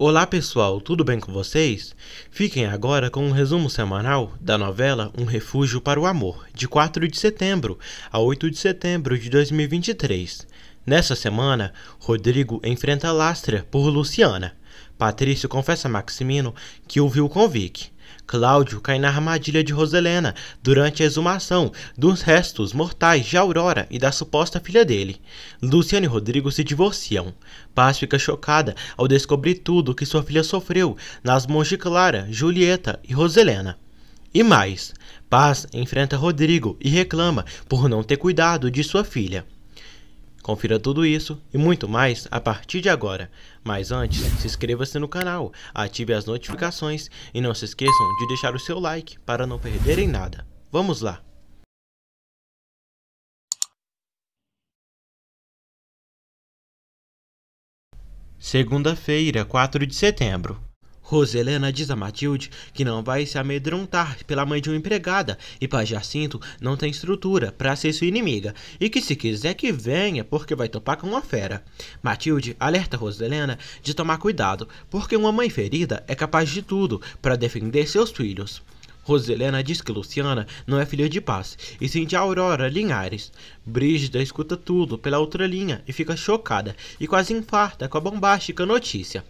Olá pessoal, tudo bem com vocês? Fiquem agora com um resumo semanal da novela Um Refúgio para o Amor, de 4 de setembro a 8 de setembro de 2023. Nessa semana, Rodrigo enfrenta Lastra por Luciana. Patrício confessa a Maximino que o viu com Vicky. Cláudio cai na armadilha de Roselena durante a exumação dos restos mortais de Aurora e da suposta filha dele. Luciana e Rodrigo se divorciam. Paz fica chocada ao descobrir tudo que sua filha sofreu nas mãos de Clara, Julieta e Roselena. E mais, Paz enfrenta Rodrigo e reclama por não ter cuidado de sua filha. Confira tudo isso e muito mais a partir de agora. Mas antes, se inscreva-se no canal, ative as notificações e não se esqueçam de deixar o seu like para não perderem nada. Vamos lá! Segunda-feira, 4 de setembro. Roselena diz a Matilde que não vai se amedrontar pela mãe de uma empregada e Paz Jacinto não tem estrutura para ser sua inimiga e que se quiser que venha porque vai topar com uma fera. Matilde alerta Roselena de tomar cuidado porque uma mãe ferida é capaz de tudo para defender seus filhos. Roselena diz que Luciana não é filha de Paz, e sim de Aurora Linhares. Brígida escuta tudo pela outra linha e fica chocada e quase infarta com a bombástica notícia.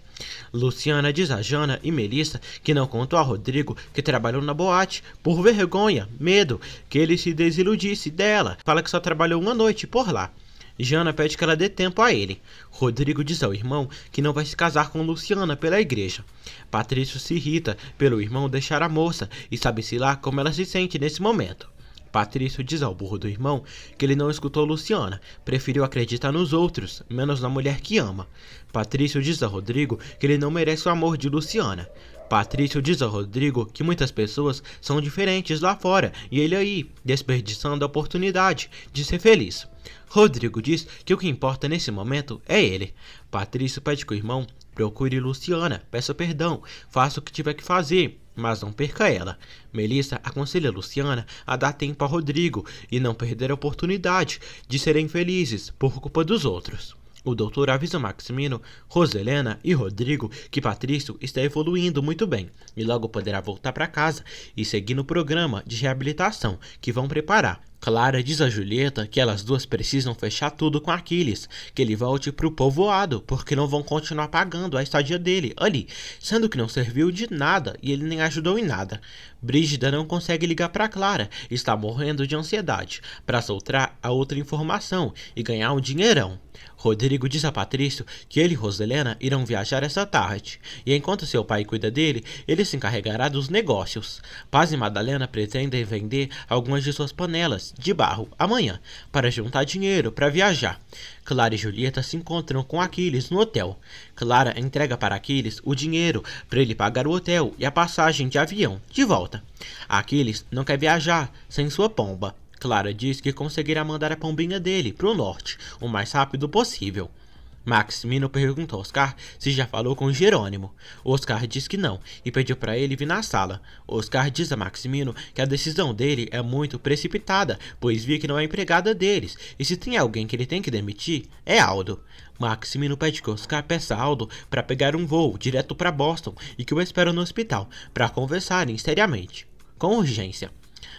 Luciana diz a Jana e Melissa que não contou a Rodrigo que trabalhou na boate por vergonha, medo que ele se desiludisse dela. Fala que só trabalhou uma noite por lá. Jana pede que ela dê tempo a ele. Rodrigo diz ao irmão que não vai se casar com Luciana pela igreja. Patrício se irrita pelo irmão deixar a moça e sabe-se lá como ela se sente nesse momento. Patrício diz ao burro do irmão que ele não escutou Luciana, preferiu acreditar nos outros, menos na mulher que ama. Patrício diz a Rodrigo que ele não merece o amor de Luciana. Patrício diz a Rodrigo que muitas pessoas são diferentes lá fora e ele aí, desperdiçando a oportunidade de ser feliz. Rodrigo diz que o que importa nesse momento é ele. Patrício pede que o irmão procure Luciana, peça perdão, faça o que tiver que fazer, mas não perca ela. Melissa aconselha Luciana a dar tempo a Rodrigo e não perder a oportunidade de serem felizes por culpa dos outros. O doutor avisa Maximino, Roselena e Rodrigo que Patrício está evoluindo muito bem e logo poderá voltar para casa e seguir no programa de reabilitação que vão preparar. Clara diz a Julieta que elas duas precisam fechar tudo com Aquiles, que ele volte pro povoado, porque não vão continuar pagando a estadia dele ali, sendo que não serviu de nada e ele nem ajudou em nada. Brígida não consegue ligar para Clara, está morrendo de ansiedade, para soltar a outra informação e ganhar um dinheirão. Rodrigo diz a Patrício que ele e Roselena irão viajar essa tarde, e enquanto seu pai cuida dele, ele se encarregará dos negócios. Paz e Madalena pretendem vender algumas de suas panelas de barro amanhã, para juntar dinheiro para viajar. Clara e Julieta se encontram com Aquiles no hotel. Clara entrega para Aquiles o dinheiro para ele pagar o hotel e a passagem de avião de volta. Aquiles não quer viajar sem sua pomba. Clara diz que conseguirá mandar a pombinha dele para o norte o mais rápido possível. Maximino pergunta a Oscar se já falou com Jerônimo. Oscar diz que não e pediu para ele vir na sala. Oscar diz a Maximino que a decisão dele é muito precipitada, pois Vicky não é empregada deles e se tem alguém que ele tem que demitir, é Aldo. Maximino pede que Oscar peça a Aldo para pegar um voo direto para Boston e que o espera no hospital para conversarem seriamente, com urgência.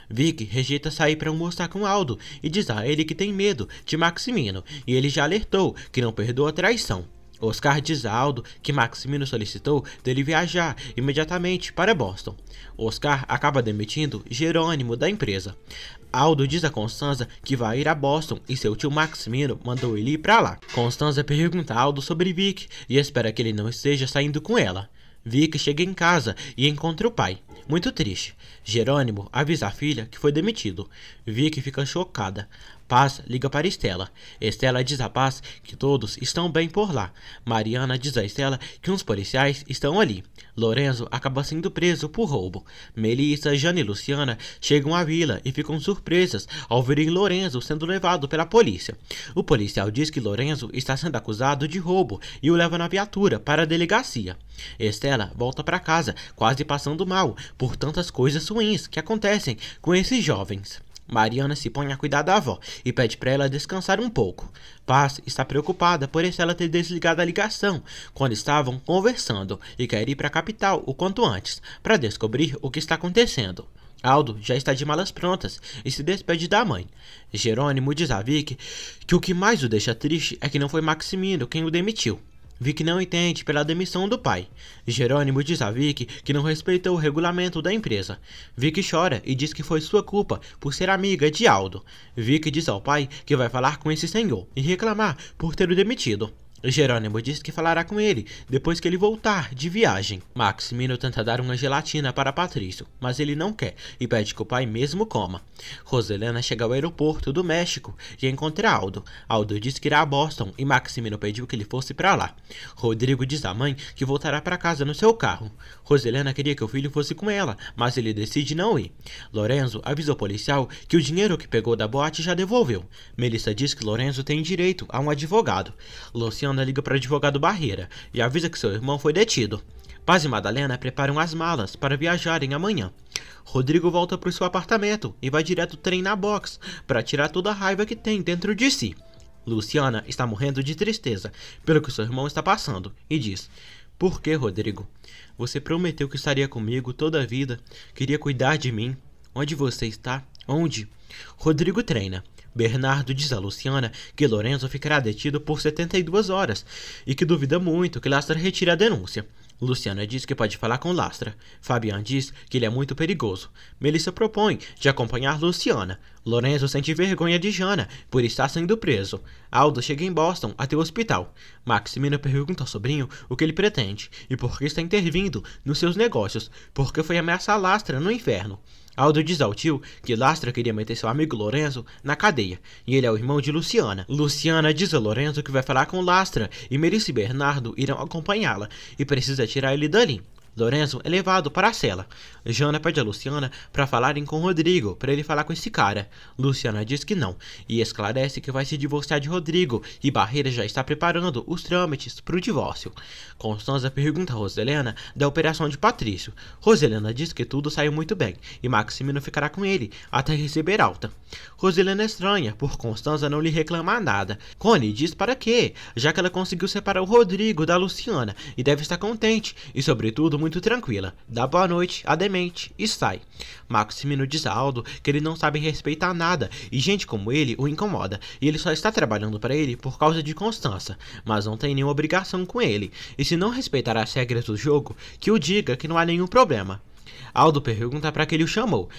Vicky rejeita sair para almoçar com Aldo e diz a ele que tem medo de Maximino e ele já alertou que não perdoa a traição. Oscar diz a Aldo que Maximino solicitou dele viajar imediatamente para Boston. Oscar acaba demitindo Jerônimo da empresa. Aldo diz a Constanza que vai ir a Boston e seu tio Maximino mandou ele ir para lá. Constanza pergunta a Aldo sobre Vicky e espera que ele não esteja saindo com ela. Vicky chega em casa e encontra o pai, muito triste. Jerônimo avisa a filha que foi demitido. Vicky fica chocada. Paz liga para Estela. Estela diz a Paz que todos estão bem por lá. Mariana diz a Estela que uns policiais estão ali. Lorenzo acaba sendo preso por roubo. Melissa, Jana e Luciana chegam à vila e ficam surpresas ao verem Lorenzo sendo levado pela polícia. O policial diz que Lorenzo está sendo acusado de roubo e o leva na viatura para a delegacia. Estela volta para casa, quase passando mal por tantas coisas ruins que acontecem com esses jovens. Mariana se põe a cuidar da avó e pede para ela descansar um pouco. Paz está preocupada por ela ter desligado a ligação quando estavam conversando e quer ir para a capital o quanto antes para descobrir o que está acontecendo. Aldo já está de malas prontas e se despede da mãe. Jerônimo diz a Vicky que o que mais o deixa triste é que não foi Maximino quem o demitiu. Vicky não entende pela demissão do pai. Jerônimo diz a Vicky que não respeitou o regulamento da empresa. Vicky chora e diz que foi sua culpa por ser amiga de Aldo. Vicky diz ao pai que vai falar com esse senhor e reclamar por ter o demitido. Jerônimo diz que falará com ele depois que ele voltar de viagem. Maximino tenta dar uma gelatina para Patrício, mas ele não quer e pede que o pai mesmo coma. Roselena chega ao aeroporto do México e encontra Aldo. Aldo diz que irá a Boston e Maximino pediu que ele fosse para lá. Rodrigo diz à mãe que voltará para casa no seu carro. Roselena queria que o filho fosse com ela, mas ele decide não ir. Lorenzo avisa o policial que o dinheiro que pegou da boate já devolveu. Melissa diz que Lorenzo tem direito a um advogado. Luciana liga para o advogado Barreira e avisa que seu irmão foi detido. Paz e Madalena preparam as malas para viajarem amanhã. Rodrigo volta para o seu apartamento e vai direto treinar boxe para tirar toda a raiva que tem dentro de si. Luciana está morrendo de tristeza pelo que seu irmão está passando e diz: "Por que, Rodrigo? Você prometeu que estaria comigo toda a vida, queria cuidar de mim. Onde você está? Onde?" Rodrigo treina. Bernardo diz a Luciana que Lorenzo ficará detido por 72 horas e que duvida muito que Lastra retire a denúncia. Luciana diz que pode falar com Lastra. Fabian diz que ele é muito perigoso. Melissa propõe de acompanhar Luciana. Lorenzo sente vergonha de Jana por estar sendo preso. Aldo chega em Boston até o hospital. Maximino pergunta ao sobrinho o que ele pretende e por que está intervindo nos seus negócios, porque foi ameaçar Lastra no inferno. Aldo diz ao tio que Lastra queria meter seu amigo Lorenzo na cadeia, e ele é o irmão de Luciana. Luciana diz a Lorenzo que vai falar com Lastra, e Melissa e Bernardo irão acompanhá-la, e precisa tirar ele dali. Lorenzo é levado para a cela. Jana pede a Luciana para falarem com Rodrigo, para ele falar com esse cara. Luciana diz que não, e esclarece que vai se divorciar de Rodrigo, e Barreira já está preparando os trâmites para o divórcio. Constanza pergunta a Roselena da operação de Patrício. Roselena diz que tudo saiu muito bem, e Maximino ficará com ele até receber alta. Roselena é estranha por Constanza não lhe reclamar nada. Connie diz para quê, já que ela conseguiu separar o Rodrigo da Luciana, e deve estar contente, e sobretudo muito tranquila. Dá boa noite a demente e sai. Maximino diz a Aldo que ele não sabe respeitar nada e gente como ele o incomoda, e ele só está trabalhando para ele por causa de Constança, mas não tem nenhuma obrigação com ele, e se não respeitar as regras do jogo, que o diga que não há nenhum problema. Aldo pergunta para que ele o chamou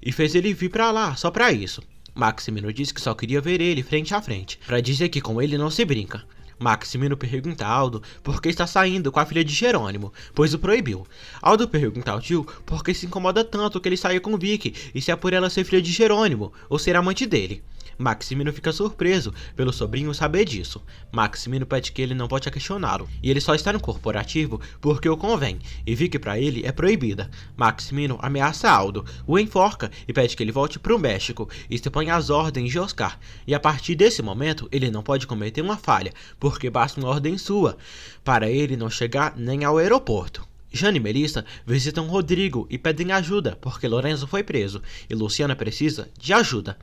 e fez ele vir para lá só para isso. Maximino diz que só queria ver ele frente a frente, para dizer que com ele não se brinca. Maximino pergunta a Aldo por que está saindo com a filha de Jerônimo, pois o proibiu. Aldo pergunta ao tio por que se incomoda tanto que ele saia com Vicky e se é por ela ser filha de Jerônimo ou ser amante dele. Maximino fica surpreso pelo sobrinho saber disso. Maximino pede que ele não volte a questioná-lo, e ele só está no corporativo porque o convém, e Vicky para ele é proibida. Maximino ameaça Aldo, o enforca e pede que ele volte para o México e se põe às ordens de Oscar, e a partir desse momento ele não pode cometer uma falha, porque basta uma ordem sua para ele não chegar nem ao aeroporto. Jana e Melissa visitam Rodrigo e pedem ajuda porque Lorenzo foi preso e Luciana precisa de ajuda.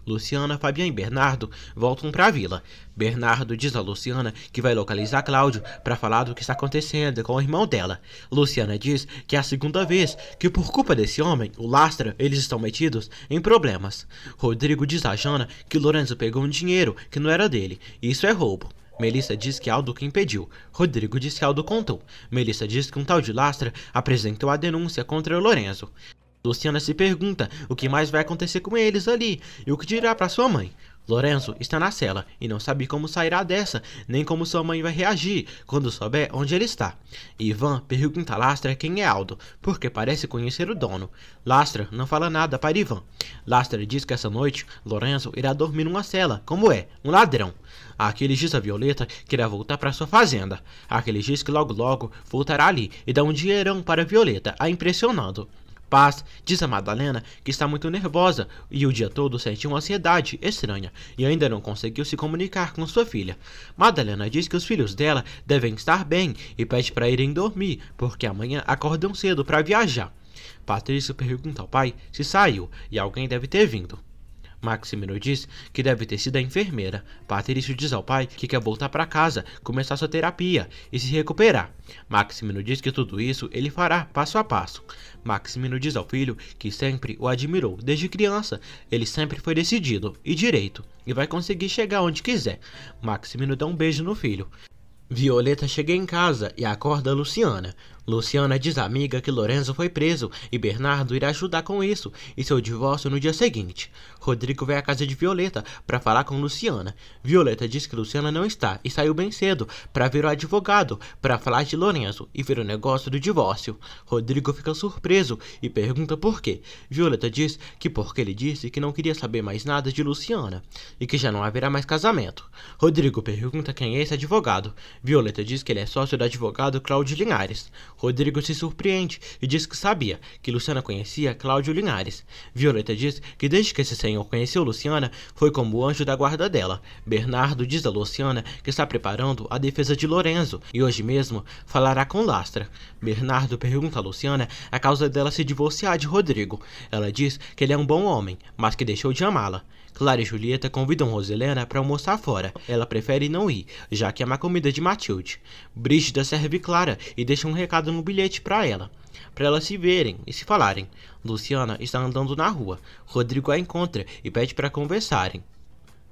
Luciana, Fabian e Bernardo voltam para a vila. Bernardo diz a Luciana que vai localizar Cláudio para falar do que está acontecendo com o irmão dela. Luciana diz que é a segunda vez que por culpa desse homem, o Lastra, eles estão metidos em problemas. Rodrigo diz a Jana que Lorenzo pegou um dinheiro que não era dele, e isso é roubo. Melissa diz que Aldo que impediu. Rodrigo diz que Aldo contou. Melissa diz que um tal de Lastra apresentou a denúncia contra Lorenzo. Luciana se pergunta o que mais vai acontecer com eles ali e o que dirá para sua mãe. Lorenzo está na cela e não sabe como sairá dessa, nem como sua mãe vai reagir quando souber onde ele está. Ivan pergunta a Lastra quem é Aldo, porque parece conhecer o dono. Lastra não fala nada para Ivan. Lastra diz que essa noite Lorenzo irá dormir numa cela, como é, um ladrão. Aquele diz a Violeta que irá voltar para sua fazenda. Aquele diz que logo voltará ali e dá um dinheirão para Violeta, a impressionando. Paz diz a Madalena que está muito nervosa e o dia todo sente uma ansiedade estranha e ainda não conseguiu se comunicar com sua filha. Madalena diz que os filhos dela devem estar bem e pede para irem dormir porque amanhã acordam cedo para viajar. Patrício pergunta ao pai se saiu e alguém deve ter vindo. Maximino diz que deve ter sido a enfermeira. Patrício diz ao pai que quer voltar para casa, começar sua terapia e se recuperar. Maximino diz que tudo isso ele fará passo a passo. Maximino diz ao filho que sempre o admirou desde criança. Ele sempre foi decidido e direito e vai conseguir chegar onde quiser. Maximino dá um beijo no filho. Violeta chega em casa e acorda Luciana. Luciana diz à amiga que Lorenzo foi preso e Bernardo irá ajudar com isso e seu divórcio no dia seguinte. Rodrigo vai à casa de Violeta para falar com Luciana. Violeta diz que Luciana não está e saiu bem cedo para ver o advogado para falar de Lorenzo e ver o negócio do divórcio. Rodrigo fica surpreso e pergunta por quê. Violeta diz que porque ele disse que não queria saber mais nada de Luciana e que já não haverá mais casamento. Rodrigo pergunta quem é esse advogado. Violeta diz que ele é sócio do advogado Cláudio Linhares. Rodrigo se surpreende e diz que sabia que Luciana conhecia Cláudio Linhares. Violeta diz que desde que esse senhor conheceu Luciana, foi como o anjo da guarda dela. Bernardo diz a Luciana que está preparando a defesa de Lorenzo e hoje mesmo falará com Lastra. Bernardo pergunta a Luciana a causa dela se divorciar de Rodrigo. Ela diz que ele é um bom homem, mas que deixou de amá-la. Clara e Julieta convidam Roselena para almoçar fora. Ela prefere não ir, já que é uma comida de Matilde. Brígida serve Clara e deixa um recado no bilhete para elas se verem e se falarem. Luciana está andando na rua. Rodrigo a encontra e pede para conversarem.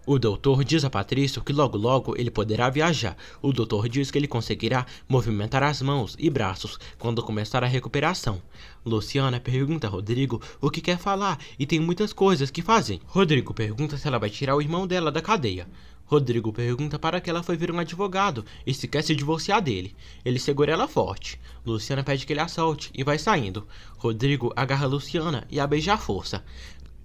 O doutor diz a Patrício que logo logo ele poderá viajar. O doutor diz que ele conseguirá movimentar as mãos e braços quando começar a recuperação. Luciana pergunta a Rodrigo o que quer falar e tem muitas coisas que fazer. Rodrigo pergunta se ela vai tirar o irmão dela da cadeia. Rodrigo pergunta para que ela foi ver um advogado e se quer se divorciar dele. Ele segura ela forte. Luciana pede que ele a solte e vai saindo. Rodrigo agarra Luciana e a beija à força.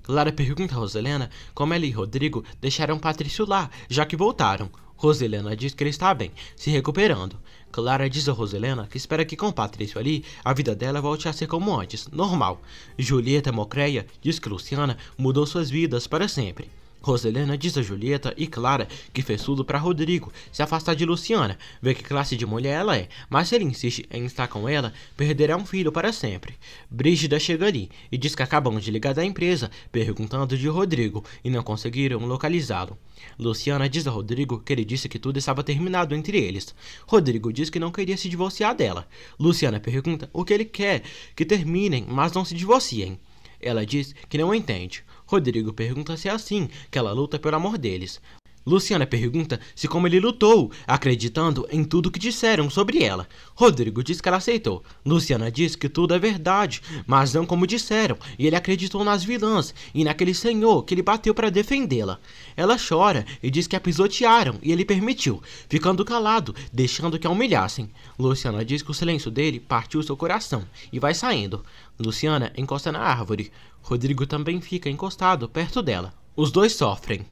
Clara pergunta a Roselena como ela e Rodrigo deixaram Patrício lá, já que voltaram. Roselena diz que ele está bem, se recuperando. Clara diz a Roselena que espera que com Patrício ali, a vida dela volte a ser como antes, normal. Julieta Mocreia diz que Luciana mudou suas vidas para sempre. Roselena diz a Julieta e Clara que fez tudo para Rodrigo se afastar de Luciana, ver que classe de mulher ela é, mas se ele insiste em estar com ela, perderá um filho para sempre. Brígida chega ali e diz que acabam de ligar da empresa, perguntando de Rodrigo e não conseguiram localizá-lo. Luciana diz a Rodrigo que ele disse que tudo estava terminado entre eles. Rodrigo diz que não queria se divorciar dela. Luciana pergunta o que ele quer que terminem, mas não se divorciem. Ela diz que não entende. Rodrigo pergunta se é assim que ela luta pelo amor deles. Luciana pergunta se como ele lutou, acreditando em tudo que disseram sobre ela. Rodrigo diz que ela aceitou. Luciana diz que tudo é verdade, mas não como disseram, e ele acreditou nas vilãs e naquele senhor que ele bateu para defendê-la. Ela chora e diz que a pisotearam e ele permitiu, ficando calado, deixando que a humilhassem. Luciana diz que o silêncio dele partiu seu coração e vai saindo. Luciana encosta na árvore. Rodrigo também fica encostado perto dela. Os dois sofrem.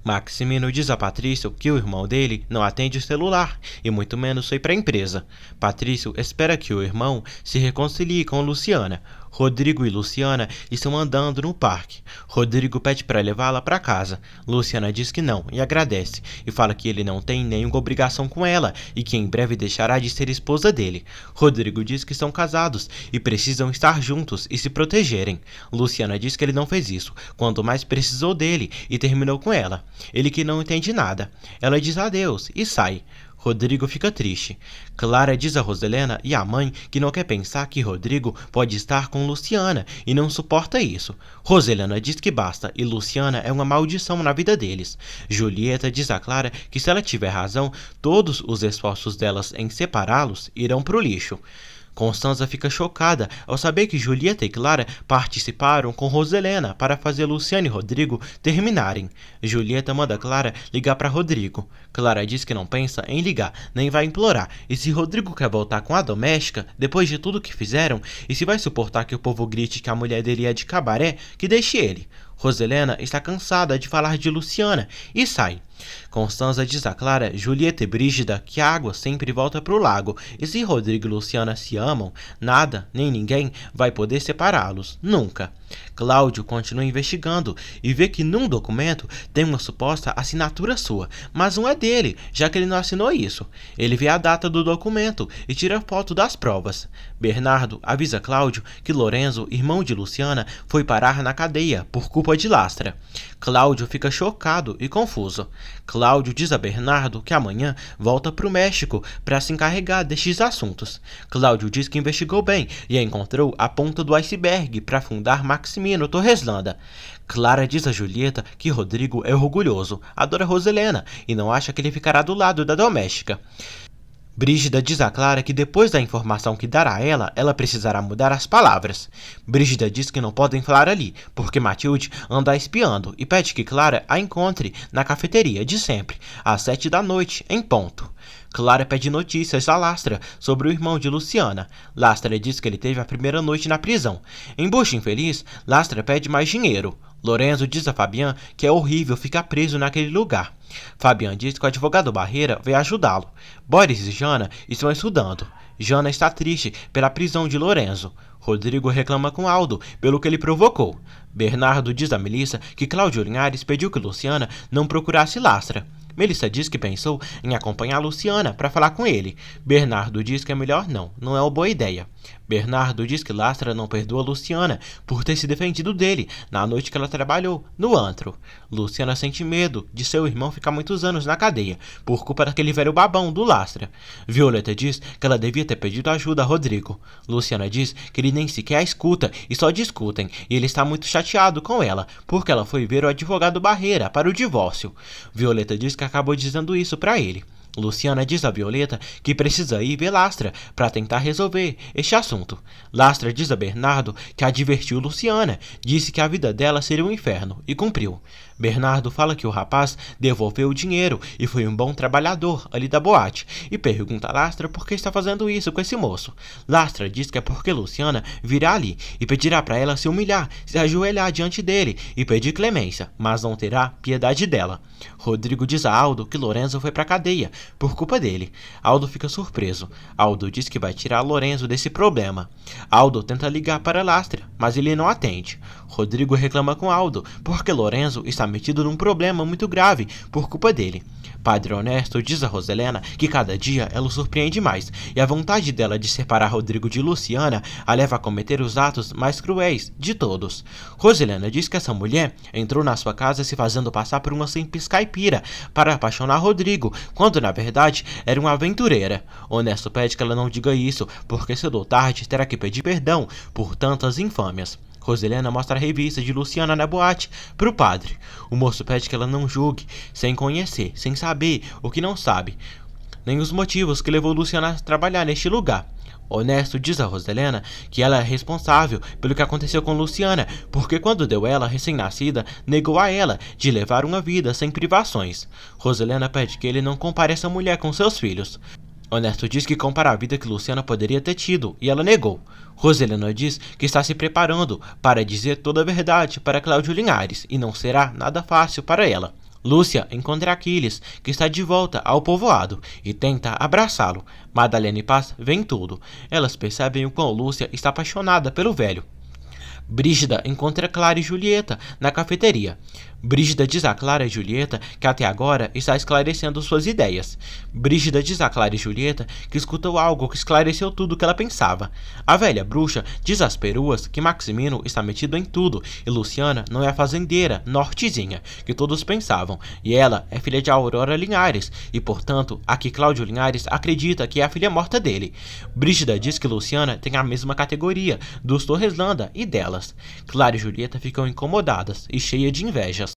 Maximino diz a Patrício que o irmão dele não atende o celular e muito menos foi para a empresa. Patrício espera que o irmão se reconcilie com Luciana. Rodrigo e Luciana estão andando no parque. Rodrigo pede para levá-la para casa. Luciana diz que não e agradece e fala que ele não tem nenhuma obrigação com ela e que em breve deixará de ser esposa dele. Rodrigo diz que estão casados e precisam estar juntos e se protegerem. Luciana diz que ele não fez isso quando mais precisou dele e terminou com ela. Ele que não entende nada. Ela diz adeus e sai. Rodrigo fica triste. Clara diz a Roselena e à mãe que não quer pensar que Rodrigo pode estar com Luciana e não suporta isso. Roselena diz que basta e Luciana é uma maldição na vida deles. Julieta diz a Clara que se ela tiver razão, todos os esforços delas em separá-los irão pro lixo. Constanza fica chocada ao saber que Julieta e Clara participaram com Roselena para fazer Luciana e Rodrigo terminarem. Julieta manda Clara ligar para Rodrigo. Clara diz que não pensa em ligar, nem vai implorar, e se Rodrigo quer voltar com a doméstica, depois de tudo que fizeram, e se vai suportar que o povo grite que a mulher dele é de cabaré, que deixe ele. Roselena está cansada de falar de Luciana e sai. Constança diz a Clara, Julieta e Brígida que a água sempre volta para o lago, e se Rodrigo e Luciana se amam, nada, nem ninguém vai poder separá-los, nunca. Cláudio continua investigando e vê que num documento tem uma suposta assinatura sua, mas não é dele, já que ele não assinou isso. Ele vê a data do documento e tira foto das provas. Bernardo avisa Cláudio que Lorenzo, irmão de Luciana, foi parar na cadeia por culpa de Lastra. Cláudio fica chocado e confuso. Cláudio diz a Bernardo que amanhã volta para o México para se encarregar destes assuntos. Cláudio diz que investigou bem e encontrou a ponta do iceberg para fundar Maximino Torreslanda. Clara diz a Julieta que Rodrigo é orgulhoso, adora Roselena e não acha que ele ficará do lado da doméstica. Brígida diz a Clara que depois da informação que dará a ela precisará mudar as palavras. Brígida diz que não podem falar ali, porque Matilde anda espiando e pede que Clara a encontre na cafeteria de sempre, às 7 da noite, em ponto. Clara pede notícias a Lastra sobre o irmão de Luciana. Lastra diz que ele teve a primeira noite na prisão. Em bucha infeliz, Lastra pede mais dinheiro. Lorenzo diz a Fabian que é horrível ficar preso naquele lugar. Fabian diz que o advogado Barreira vai ajudá-lo. Boris e Jana estão estudando. Jana está triste pela prisão de Lorenzo. Rodrigo reclama com Aldo pelo que ele provocou. Bernardo diz a Melissa que Cláudio Linhares pediu que Luciana não procurasse Lastra. Melissa diz que pensou em acompanhar Luciana para falar com ele. Bernardo diz que é melhor não é uma boa ideia. Bernardo diz que Lastra não perdoa Luciana por ter se defendido dele na noite que ela trabalhou no antro. Luciana sente medo de seu irmão ficar muitos anos na cadeia por culpa daquele velho babão do Lastra. Violeta diz que ela devia ter pedido ajuda a Rodrigo. Luciana diz que ele nem sequer a escuta e só discutem, e ele está muito chateado com ela porque ela foi ver o advogado Barreira para o divórcio. Violeta diz que acabou dizendo isso para ele. Luciana diz a Violeta que precisa ir ver Lastra para tentar resolver este assunto. Lastra diz a Bernardo que advertiu Luciana, disse que a vida dela seria um inferno e cumpriu. Bernardo fala que o rapaz devolveu o dinheiro e foi um bom trabalhador ali da boate e pergunta a Lastra por que está fazendo isso com esse moço. Lastra diz que é porque Luciana virá ali e pedirá para ela se humilhar, se ajoelhar diante dele e pedir clemência, mas não terá piedade dela. Rodrigo diz a Aldo que Lorenzo foi para a cadeia por culpa dele. Aldo fica surpreso. Aldo diz que vai tirar Lorenzo desse problema. Aldo tenta ligar para Lastra, mas ele não atende. Rodrigo reclama com Aldo porque Lorenzo está metido num problema muito grave por culpa dele. Padre Honesto diz a Roselena que cada dia ela o surpreende mais e a vontade dela de separar Rodrigo de Luciana a leva a cometer os atos mais cruéis de todos. Roselena diz que essa mulher entrou na sua casa se fazendo passar por uma simples caipira para apaixonar Rodrigo, quando na verdade era uma aventureira. Honesto pede que ela não diga isso, porque cedo ou tarde terá que pedir perdão por tantas infâmias. Roselena mostra a revista de Luciana na boate para o padre. O moço pede que ela não julgue, sem conhecer, sem saber o que não sabe, nem os motivos que levou Luciana a trabalhar neste lugar. Honesto diz a Roselena que ela é responsável pelo que aconteceu com Luciana, porque quando deu ela, recém-nascida, negou a ela de levar uma vida sem privações. Roselena pede que ele não compare essa mulher com seus filhos. Honesto diz que compara a vida que Luciana poderia ter tido, e ela negou. Roselena diz que está se preparando para dizer toda a verdade para Cláudio Linhares, e não será nada fácil para ela. Lúcia encontra Aquiles, que está de volta ao povoado, e tenta abraçá-lo. Madalena e Paz veem tudo. Elas percebem o quão Lúcia está apaixonada pelo velho. Brígida encontra Clara e Julieta na cafeteria. Brígida diz a Clara e Julieta que até agora está esclarecendo suas ideias. Brígida diz a Clara e Julieta que escutou algo que esclareceu tudo o que ela pensava. A velha bruxa diz às peruas que Maximino está metido em tudo e Luciana não é a fazendeira nortezinha que todos pensavam, e ela é filha de Aurora Linhares e, portanto, a que Cláudio Linhares acredita que é a filha morta dele. Brígida diz que Luciana tem a mesma categoria dos Torreslanda e delas. Clara e Julieta ficam incomodadas e cheias de invejas.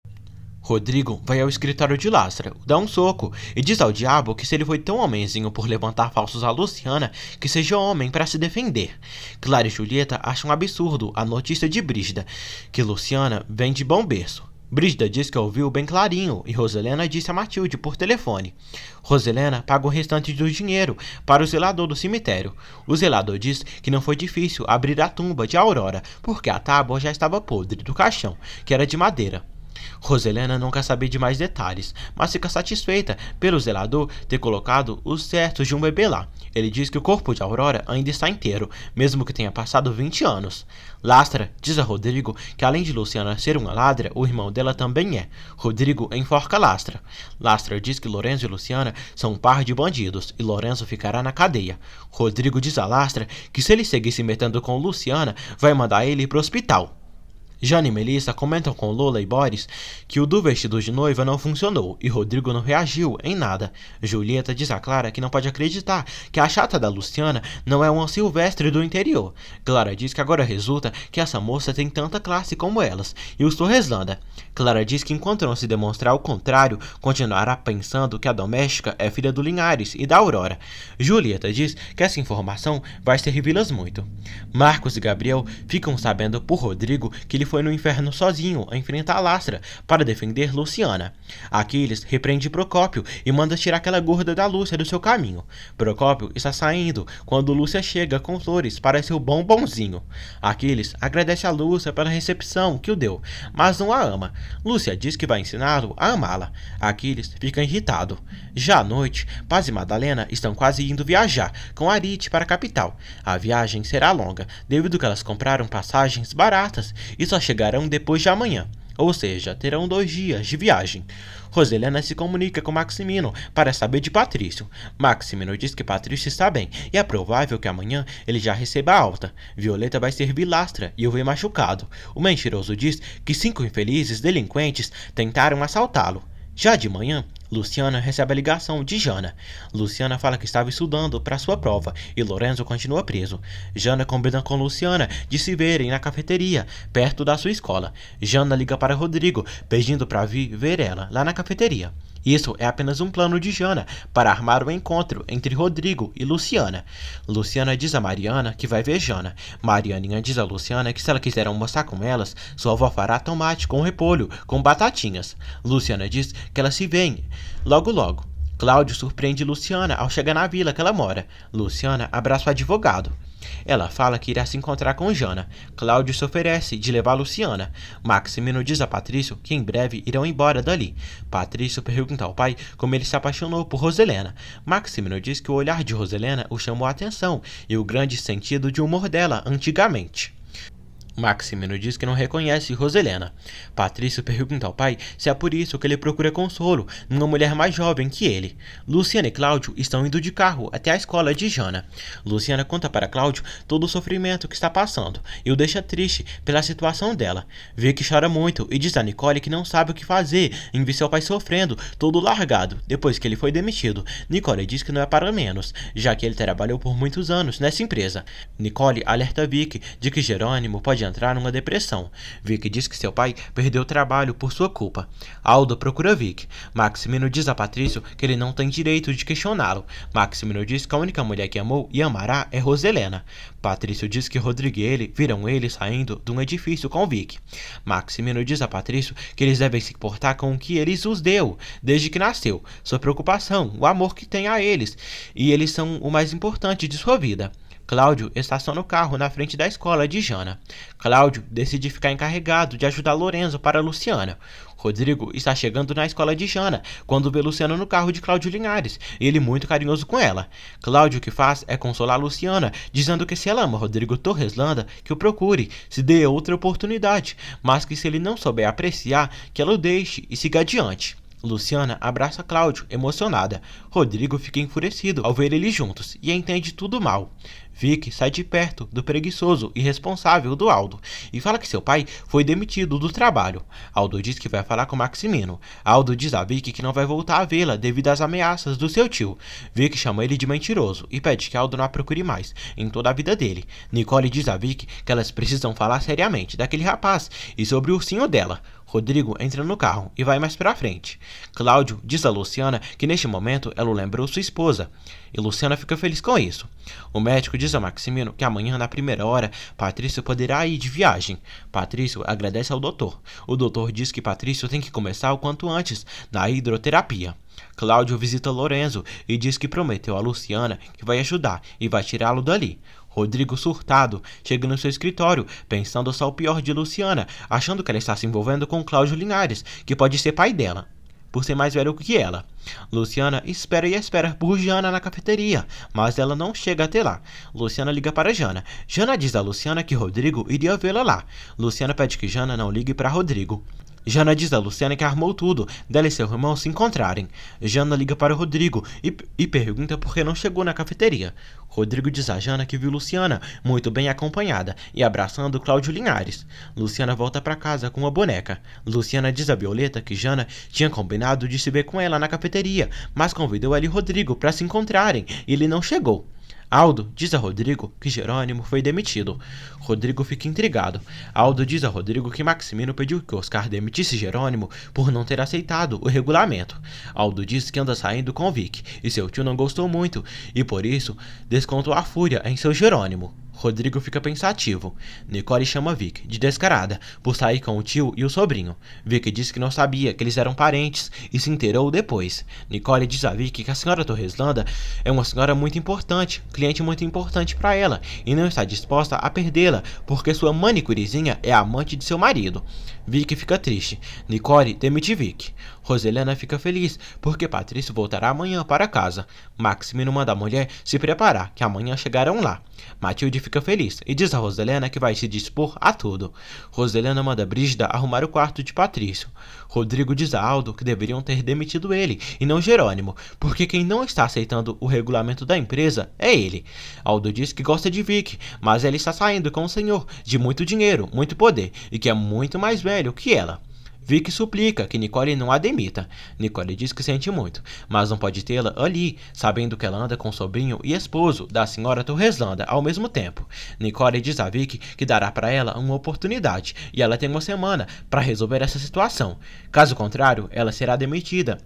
Rodrigo vai ao escritório de Lastra, dá um soco e diz ao diabo que se ele foi tão homenzinho por levantar falsos a Luciana, que seja homem para se defender. Clara e Julieta acham absurdo a notícia de Brígida, que Luciana vem de bom berço. Brígida diz que ouviu bem clarinho e Roselena disse a Matilde por telefone. Roselena paga o restante do dinheiro para o zelador do cemitério. O zelador diz que não foi difícil abrir a tumba de Aurora, porque a tábua já estava podre do caixão, que era de madeira. Roselena não quer saber de mais detalhes, mas fica satisfeita pelo zelador ter colocado os certos de um bebê lá. Ele diz que o corpo de Aurora ainda está inteiro, mesmo que tenha passado 20 anos. Lastra diz a Rodrigo que além de Luciana ser uma ladra, o irmão dela também é. Rodrigo enforca Lastra. Lastra diz que Lorenzo e Luciana são um par de bandidos e Lorenzo ficará na cadeia. Rodrigo diz a Lastra que se ele seguir se metendo com Luciana, vai mandar ele pro hospital. Jane e Melissa comentam com Lola e Boris que o do vestido de noiva não funcionou e Rodrigo não reagiu em nada. Julieta diz a Clara que não pode acreditar que a chata da Luciana não é uma Silvestre do interior. Clara diz que agora resulta que essa moça tem tanta classe como elas e os Torreslanda. Clara diz que enquanto não se demonstrar o contrário, continuará pensando que a doméstica é filha do Linhares e da Aurora. Julieta diz que essa informação vai servi-las muito. Marcos e Gabriel ficam sabendo por Rodrigo que ele foi no inferno sozinho a enfrentar a Lastra para defender Luciana. Aquiles repreende Procópio e manda tirar aquela gorda da Lúcia do seu caminho. Procópio está saindo quando Lúcia chega com flores para seu bonzinho. Aquiles agradece a Lúcia pela recepção que o deu, mas não a ama. Lúcia diz que vai ensiná-lo a amá-la. Aquiles fica irritado. Já à noite, Paz e Madalena estão quase indo viajar com Arite para a capital. A viagem será longa, devido que elas compraram passagens baratas e só chegarão depois de amanhã, ou seja, terão 2 dias de viagem. Roselena se comunica com Maximino para saber de Patrício. Maximino diz que Patrício está bem e é provável que amanhã ele já receba a alta. Violeta vai servir Lastra e o vê machucado. O mentiroso diz que 5 infelizes delinquentes tentaram assaltá-lo. Já de manhã, Luciana recebe a ligação de Jana. Luciana fala que estava estudando para sua prova e Lorenzo continua preso. Jana combina com Luciana de se verem na cafeteria, perto da sua escola. Jana liga para Rodrigo, pedindo para vir ver ela lá na cafeteria. Isso é apenas um plano de Jana para armar o encontro entre Rodrigo e Luciana. Luciana diz a Mariana que vai ver Jana. Marianinha diz a Luciana que se ela quiser almoçar com elas, sua avó fará tomate com repolho, com batatinhas. Luciana diz que elas se veem logo. Cláudio surpreende Luciana ao chegar na vila que ela mora. Luciana abraça o advogado. Ela fala que irá se encontrar com Jana. Cláudio se oferece de levar Luciana. Maximino diz a Patrício que em breve irão embora dali. Patrício pergunta ao pai como ele se apaixonou por Roselena. Maximino diz que o olhar de Roselena o chamou a atenção e o grande sentido de humor dela antigamente. Maximino diz que não reconhece Roselena. Patrício pergunta ao pai se é por isso que ele procura consolo numa mulher mais jovem que ele. Luciana e Cláudio estão indo de carro até a escola de Jana. Luciana conta para Cláudio todo o sofrimento que está passando e o deixa triste pela situação dela. Vê que chora muito e diz a Nicole que não sabe o que fazer em ver seu pai sofrendo, todo largado, depois que ele foi demitido. Nicole diz que não é para menos, já que ele trabalhou por muitos anos nessa empresa. Nicole alerta Vicky de que Jerônimo pode entrar numa depressão. Vicky diz que seu pai perdeu o trabalho por sua culpa. Aldo procura Vicky. Maximino diz a Patrício que ele não tem direito de questioná-lo. Maximino diz que a única mulher que amou e amará é Roselena. Patrício diz que Rodrigo e ele viram ele saindo de um edifício com Vicky. Maximino diz a Patrício que eles devem se portar com o que eles os deu desde que nasceu, sua preocupação, o amor que tem a eles, e eles são o mais importante de sua vida. Cláudio estaciona o carro na frente da escola de Jana. Cláudio decide ficar encarregado de ajudar Lorenzo para Luciana. Rodrigo está chegando na escola de Jana quando vê Luciana no carro de Cláudio Linhares e ele muito carinhoso com ela. Cláudio o que faz é consolar Luciana, dizendo que se ela ama Rodrigo Torreslanda, que o procure, se dê outra oportunidade, mas que se ele não souber apreciar, que ela o deixe e siga adiante. Luciana abraça Cláudio, emocionada. Rodrigo fica enfurecido ao ver eles juntos e entende tudo mal. Vicky sai de perto do preguiçoso e irresponsável do Aldo e fala que seu pai foi demitido do trabalho. Aldo diz que vai falar com Maximino. Aldo diz a Vicky que não vai voltar a vê-la devido às ameaças do seu tio. Vicky chama ele de mentiroso e pede que Aldo não a procure mais em toda a vida dele. Nicole diz a Vicky que elas precisam falar seriamente daquele rapaz e sobre o ursinho dela. Rodrigo entra no carro e vai mais pra frente. Cláudio diz a Luciana que neste momento ela o lembrou sua esposa. E Luciana fica feliz com isso. O médico diz a Maximino que amanhã, na primeira hora, Patrício poderá ir de viagem. Patrício agradece ao doutor. O doutor diz que Patrício tem que começar o quanto antes na hidroterapia. Cláudio visita Lorenzo e diz que prometeu a Luciana que vai ajudar e vai tirá-lo dali. Rodrigo, surtado, chega no seu escritório, pensando só o pior de Luciana, achando que ela está se envolvendo com Cláudio Linhares, que pode ser pai dela, por ser mais velho que ela. Luciana espera e espera por Jana na cafeteria, mas ela não chega até lá. Luciana liga para Jana. Jana diz a Luciana que Rodrigo iria vê-la lá. Luciana pede que Jana não ligue para Rodrigo. Jana diz a Luciana que armou tudo, dela e seu irmão se encontrarem. Jana liga para Rodrigo e pergunta por que não chegou na cafeteria. Rodrigo diz a Jana que viu Luciana muito bem acompanhada e abraçando Cláudio Linhares. Luciana volta para casa com uma boneca. Luciana diz a Violeta que Jana tinha combinado de se ver com ela na cafeteria, mas convidou ela e Rodrigo para se encontrarem e ele não chegou. Aldo diz a Rodrigo que Jerônimo foi demitido. Rodrigo fica intrigado. Aldo diz a Rodrigo que Maximino pediu que Oscar demitisse Jerônimo por não ter aceitado o regulamento. Aldo diz que anda saindo com Vic e seu tio não gostou muito e por isso descontou a fúria em seu Jerônimo. Rodrigo fica pensativo. Nicole chama Vic de descarada por sair com o tio e o sobrinho. Vic diz que não sabia que eles eram parentes e se inteirou depois. Nicole diz a Vic que a senhora Torreslanda é uma senhora muito importante, cliente muito importante para ela, e não está disposta a perdê-la porque sua manicurizinha é amante de seu marido. Vic fica triste. Nicole demite Vic. Roselena fica feliz porque Patrício voltará amanhã para casa. Maximino manda a mulher se preparar, que amanhã chegarão lá. Matilde fica feliz e diz a Roselena que vai se dispor a tudo. Roselena manda Brígida arrumar o quarto de Patrício. Rodrigo diz a Aldo que deveriam ter demitido ele e não Jerônimo, porque quem não está aceitando o regulamento da empresa é ele. Aldo diz que gosta de Vic, mas ela está saindo com um senhor de muito dinheiro, muito poder e que é muito mais velho que ela. Vic suplica que Nicole não a demita. Nicole diz que sente muito, mas não pode tê-la ali, sabendo que ela anda com o sobrinho e esposo da senhora Torreslanda ao mesmo tempo. Nicole diz a Vic que dará para ela uma oportunidade e ela tem uma semana para resolver essa situação. Caso contrário, ela será demitida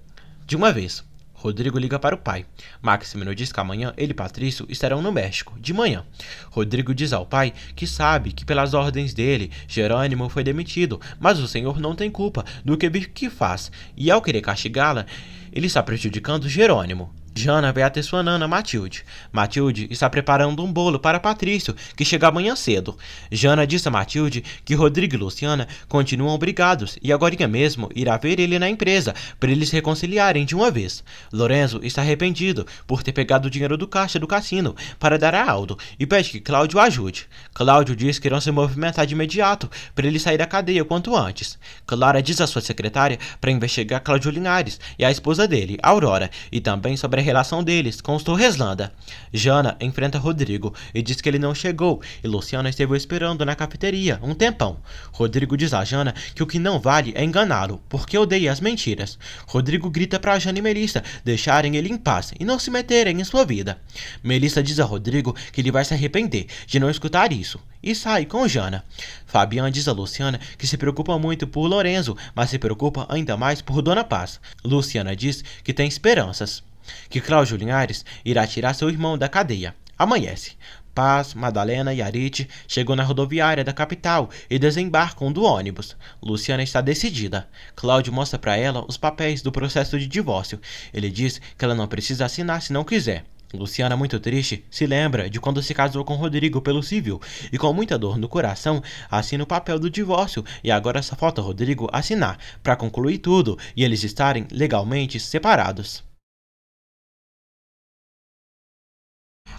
de uma vez. Rodrigo liga para o pai. Maximino diz que amanhã ele e Patrício estarão no México, de manhã. Rodrigo diz ao pai que sabe que pelas ordens dele, Jerônimo foi demitido, mas o senhor não tem culpa do que faz, e ao querer castigá-la, ele está prejudicando Jerônimo. Jana vai até sua nana Matilde. Matilde está preparando um bolo para Patrício, que chega amanhã cedo. Jana diz a Matilde que Rodrigo e Luciana continuam brigados e agora mesmo irá ver ele na empresa para eles se reconciliarem de uma vez. Lorenzo está arrependido por ter pegado o dinheiro do caixa do cassino para dar a Aldo e pede que Cláudio ajude. Cláudio diz que irão se movimentar de imediato para ele sair da cadeia quanto antes. Clara diz à sua secretária para investigar Cláudio Linhares e a esposa dele, Aurora, e também sobre a relação deles com os Torreslanda. Jana enfrenta Rodrigo e diz que ele não chegou e Luciana esteve esperando na cafeteria um tempão. Rodrigo diz a Jana que o que não vale é enganá-lo, porque odeia as mentiras. Rodrigo grita para Jana e Melissa deixarem ele em paz e não se meterem em sua vida. Melissa diz a Rodrigo que ele vai se arrepender de não escutar isso e sai com Jana. Fabiana diz a Luciana que se preocupa muito por Lorenzo, mas se preocupa ainda mais por Dona Paz. Luciana diz que tem esperanças que Cláudio Linhares irá tirar seu irmão da cadeia. Amanhece. Paz, Madalena e Arite chegam na rodoviária da capital e desembarcam do ônibus. Luciana está decidida. Cláudio mostra para ela os papéis do processo de divórcio. Ele diz que ela não precisa assinar se não quiser. Luciana, muito triste, se lembra de quando se casou com Rodrigo pelo civil e com muita dor no coração assina o papel do divórcio e agora só falta Rodrigo assinar para concluir tudo e eles estarem legalmente separados.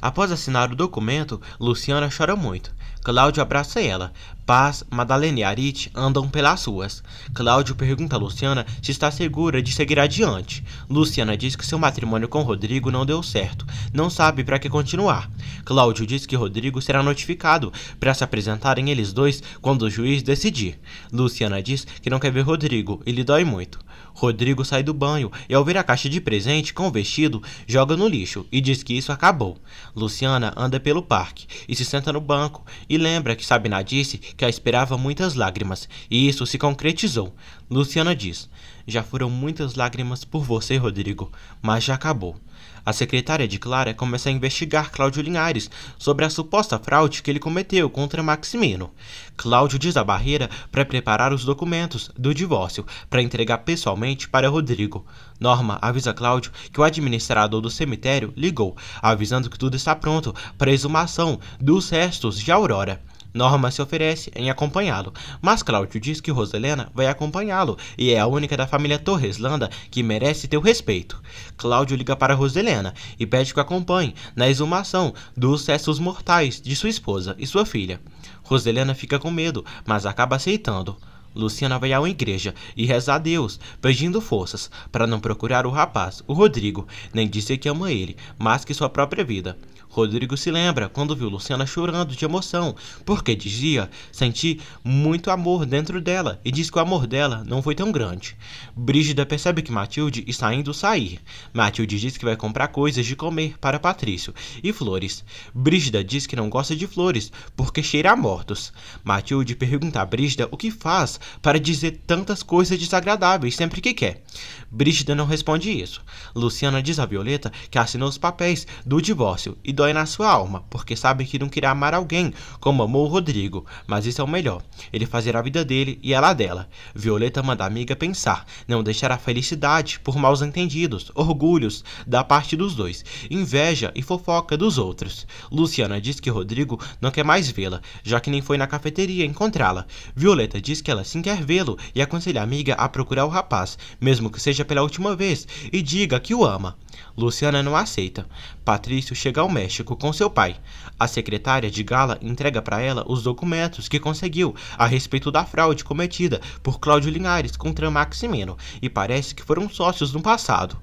Após assinar o documento, Luciana chora muito. Cláudio abraça ela. Paz, Madalena e Arite andam pelas ruas. Cláudio pergunta a Luciana se está segura de seguir adiante. Luciana diz que seu matrimônio com Rodrigo não deu certo. Não sabe para que continuar. Cláudio diz que Rodrigo será notificado para se apresentarem eles dois quando o juiz decidir. Luciana diz que não quer ver Rodrigo e lhe dói muito. Rodrigo sai do banho e, ao ver a caixa de presente com o vestido, joga no lixo e diz que isso acabou. Luciana anda pelo parque e se senta no banco e lembra que Sabina disse que a esperava muitas lágrimas e isso se concretizou. Luciana diz: já foram muitas lágrimas por você, Rodrigo, mas já acabou. A secretária de Clara começa a investigar Cláudio Linhares sobre a suposta fraude que ele cometeu contra Maximino. Cláudio diz a Barreira para preparar os documentos do divórcio para entregar pessoalmente para Rodrigo. Norma avisa Cláudio que o administrador do cemitério ligou, avisando que tudo está pronto para a exumação dos restos de Aurora. Norma se oferece em acompanhá-lo, mas Cláudio diz que Roselena vai acompanhá-lo e é a única da família Torres Landa que merece teu respeito. Cláudio liga para Roselena e pede que o acompanhe na exumação dos restos mortais de sua esposa e sua filha. Roselena fica com medo, mas acaba aceitando. Luciana vai à igreja e reza a Deus, pedindo forças para não procurar o rapaz, o Rodrigo, nem dizer que ama ele, mas que sua própria vida. Rodrigo se lembra quando viu Luciana chorando de emoção, porque dizia sentir muito amor dentro dela e diz que o amor dela não foi tão grande. Brígida percebe que Matilde está indo sair. Matilde diz que vai comprar coisas de comer para Patrício e flores. Brígida diz que não gosta de flores porque cheira a mortos. Matilde pergunta a Brígida o que faz para dizer tantas coisas desagradáveis sempre que quer. Brígida não responde isso. Luciana diz a Violeta que assinou os papéis do divórcio e dói na sua alma, porque sabe que não queria amar alguém como amou o Rodrigo, mas isso é o melhor, ele fazer a vida dele e ela dela. Violeta manda a amiga pensar, não deixar a felicidade por maus entendidos, orgulhos da parte dos dois, inveja e fofoca dos outros. Luciana diz que Rodrigo não quer mais vê-la, já que nem foi na cafeteria encontrá-la. Violeta diz que ela sim quer vê-lo e aconselha a amiga a procurar o rapaz, mesmo que seja pela última vez, e diga que o ama. Luciana não aceita. Patrício chega ao México com seu pai. A secretária de Gala entrega para ela os documentos que conseguiu a respeito da fraude cometida por Cláudio Linhares contra Maximino e parece que foram sócios no passado.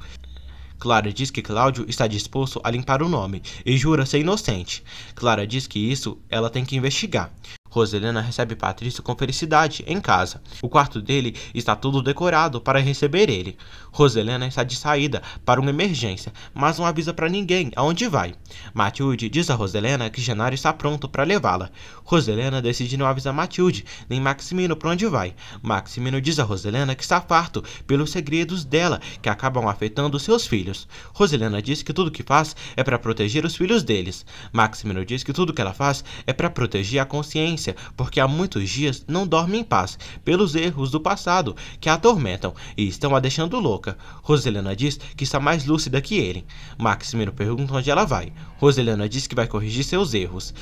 Clara diz que Cláudio está disposto a limpar o nome e jura ser inocente. Clara diz que isso ela tem que investigar. Roselena recebe Patrício com felicidade em casa. O quarto dele está todo decorado para receber ele. Roselena está de saída para uma emergência, mas não avisa para ninguém aonde vai. Matilde diz a Roselena que Genaro está pronto para levá-la. Roselena decide não avisar Matilde nem Maximino para onde vai. Maximino diz a Roselena que está farto pelos segredos dela que acabam afetando seus filhos. Roselena diz que tudo que faz é para proteger os filhos deles. Maximino diz que tudo que ela faz é para proteger a consciência, porque há muitos dias não dorme em paz pelos erros do passado que a atormentam e estão a deixando louca. Roselena diz que está mais lúcida que ele. Maximino pergunta onde ela vai. Roselena diz que vai corrigir seus erros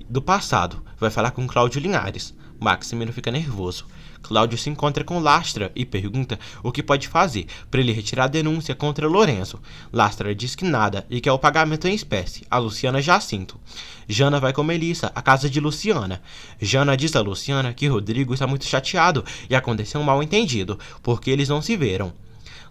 do passado, vai falar com Cláudio Linhares. Maximino fica nervoso. Cláudio se encontra com Lastra e pergunta o que pode fazer para ele retirar a denúncia contra Lorenzo. Lastra diz que nada e quer o pagamento em espécie, a Luciana Jacinto. Jana vai com Melissa à casa de Luciana. Jana diz a Luciana que Rodrigo está muito chateado e aconteceu um mal-entendido, porque eles não se viram.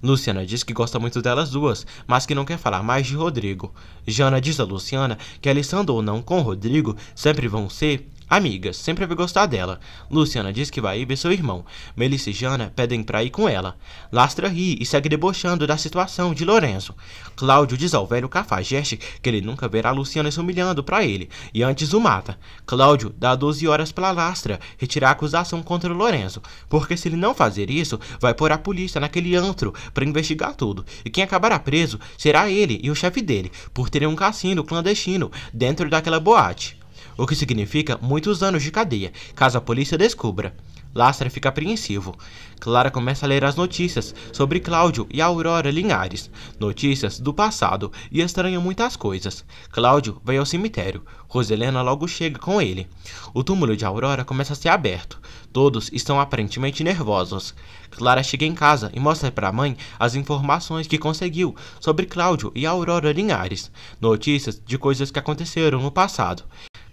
Luciana diz que gosta muito delas duas, mas que não quer falar mais de Rodrigo. Jana diz a Luciana que ela estando ou não com Rodrigo, sempre vão ser amigas, sempre vai gostar dela. Luciana diz que vai ir ver seu irmão. Melissa e Jana pedem pra ir com ela. Lastra ri e segue debochando da situação de Lorenzo. Cláudio diz ao velho cafajeste que ele nunca verá Luciana se humilhando pra ele, e antes o mata. Cláudio dá 12 horas pra Lastra retirar a acusação contra Lorenzo, porque se ele não fazer isso, vai pôr a polícia naquele antro pra investigar tudo, e quem acabará preso será ele e o chefe dele, por terem um cassino clandestino dentro daquela boate. O que significa muitos anos de cadeia, caso a polícia descubra. Lastra fica apreensivo. Clara começa a ler as notícias sobre Cláudio e Aurora Linhares, notícias do passado, e estranha muitas coisas. Cláudio vai ao cemitério. Roselena logo chega com ele. O túmulo de Aurora começa a ser aberto. Todos estão aparentemente nervosos. Clara chega em casa e mostra para a mãe as informações que conseguiu sobre Cláudio e Aurora Linhares, notícias de coisas que aconteceram no passado.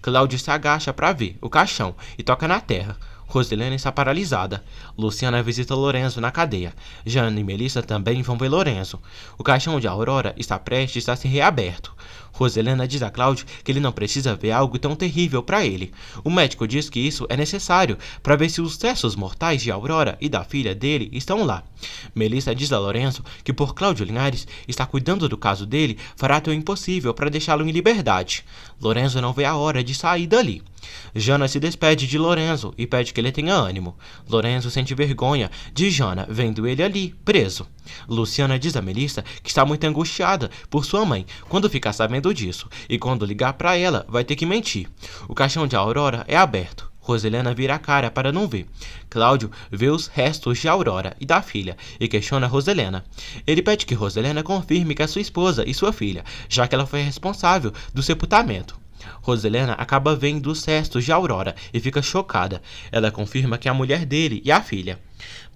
Cláudio se agacha para ver o caixão e toca na terra. Roselena está paralisada. Luciana visita Lorenzo na cadeia. Jana e Melissa também vão ver Lorenzo. O caixão de Aurora está prestes a ser reaberto. Roselena diz a Cláudio que ele não precisa ver algo tão terrível para ele. O médico diz que isso é necessário para ver se os restos mortais de Aurora e da filha dele estão lá. Melissa diz a Lorenzo que por Cláudio Linhares está cuidando do caso dele, fará o impossível para deixá-lo em liberdade. Lorenzo não vê a hora de sair dali. Jana se despede de Lorenzo e pede que ele tenha ânimo. Lorenzo sente vergonha de Jana vendo ele ali, preso. Luciana diz a Melissa que está muito angustiada por sua mãe quando ficar sabendo disso, e quando ligar para ela vai ter que mentir. O caixão de Aurora é aberto. Roselena vira a cara para não ver. Cláudio vê os restos de Aurora e da filha e questiona Roselena. Ele pede que Roselena confirme que é sua esposa e sua filha, já que ela foi responsável do sepultamento. Roselena acaba vendo os restos de Aurora e fica chocada. Ela confirma que é a mulher dele e a filha.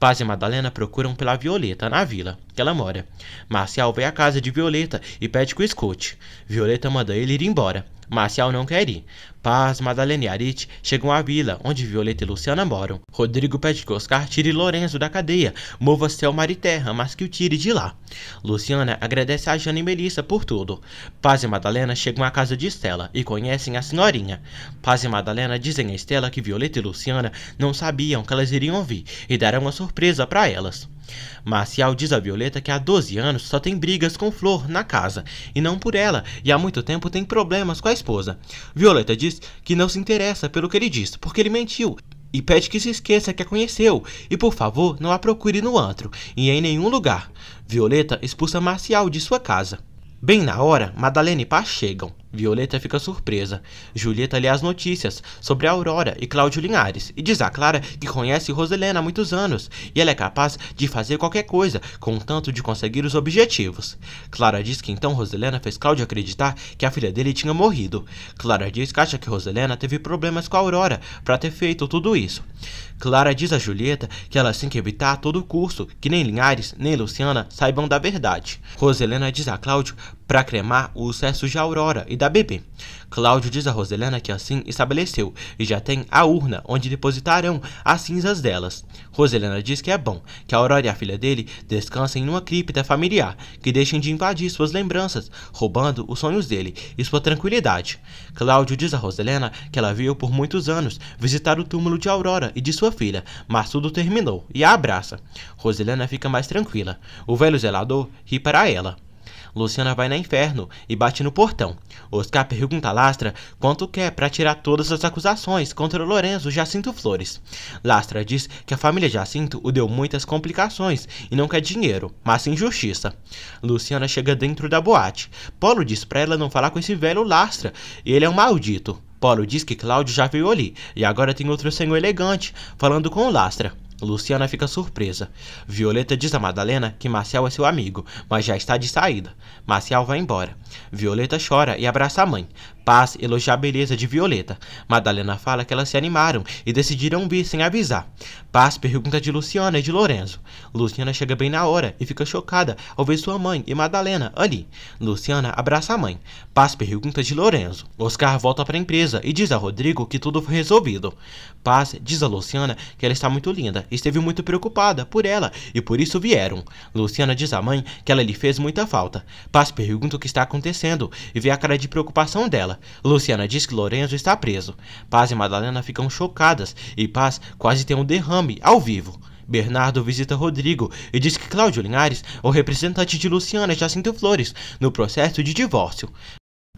Paz e Madalena procuram pela Violeta na vila que ela mora. Marcial vai à casa de Violeta e pede que o escute. Violeta manda ele ir embora. Marcial não quer ir. Paz, Madalena e Arite chegam à vila onde Violeta e Luciana moram. Rodrigo pede que Oscar tire Lorenzo da cadeia, mova céu, mar e terra, mas que o tire de lá. Luciana agradece a Jana e Melissa por tudo. Paz e Madalena chegam à casa de Estela e conhecem a senhorinha. Paz e Madalena dizem a Estela que Violeta e Luciana não sabiam que elas iriam vir e darão uma surpresa para elas. Marcial diz a Violeta que há 12 anos só tem brigas com Flor na casa, e não por ela, e há muito tempo tem problemas com a esposa. Violeta diz que não se interessa pelo que ele diz, porque ele mentiu, e pede que se esqueça que a conheceu, e por favor não a procure no antro, e em nenhum lugar. Violeta expulsa Marcial de sua casa. Bem na hora, Madalena e Paz chegam. Violeta fica surpresa. Julieta lê as notícias sobre a Aurora e Cláudio Linhares e diz a Clara que conhece Roselena há muitos anos e ela é capaz de fazer qualquer coisa, contanto de conseguir os objetivos. Clara diz que então Roselena fez Cláudio acreditar que a filha dele tinha morrido. Clara diz que acha que Roselena teve problemas com a Aurora para ter feito tudo isso. Clara diz a Julieta que elas têm que evitar a todo custo que nem Linhares nem Luciana saibam da verdade. Roselena diz a Cláudio para cremar os restos de Aurora e da bebê. Cláudio diz a Roselena que assim estabeleceu e já tem a urna onde depositarão as cinzas delas. Roselena diz que é bom que a Aurora e a filha dele descansem numa cripta familiar, que deixem de invadir suas lembranças, roubando os sonhos dele e sua tranquilidade. Cláudio diz a Roselena que ela viu por muitos anos visitar o túmulo de Aurora e de sua filha, mas tudo terminou e a abraça. Roselena fica mais tranquila. O velho zelador ri para ela. Luciana vai na Inferno e bate no portão. Oscar pergunta a Lastra quanto quer para tirar todas as acusações contra Lorenzo Jacinto Flores. Lastra diz que a família Jacinto o deu muitas complicações e não quer dinheiro, mas sim justiça. Luciana chega dentro da boate. Paulo diz para ela não falar com esse velho Lastra, ele é um maldito. Paulo diz que Cláudio já veio ali e agora tem outro senhor elegante falando com o Lastra. Luciana fica surpresa. Violeta diz a Madalena que Marcial é seu amigo, mas já está de saída. Marcial vai embora. Violeta chora e abraça a mãe. Paz elogia a beleza de Violeta. Madalena fala que elas se animaram e decidiram vir sem avisar. Paz pergunta de Luciana e de Lorenzo. Luciana chega bem na hora e fica chocada ao ver sua mãe e Madalena ali. Luciana abraça a mãe. Paz pergunta de Lorenzo. Oscar volta para a empresa e diz a Rodrigo que tudo foi resolvido. Paz diz a Luciana que ela está muito linda e esteve muito preocupada por ela e por isso vieram. Luciana diz à mãe que ela lhe fez muita falta. Paz pergunta o que está acontecendo e vê a cara de preocupação dela. Luciana diz que Lorenzo está preso. Paz e Madalena ficam chocadas e Paz quase tem um derrame ao vivo. Bernardo visita Rodrigo e diz que Cláudio Linhares é o representante de Luciana Jacinto Flores no processo de divórcio.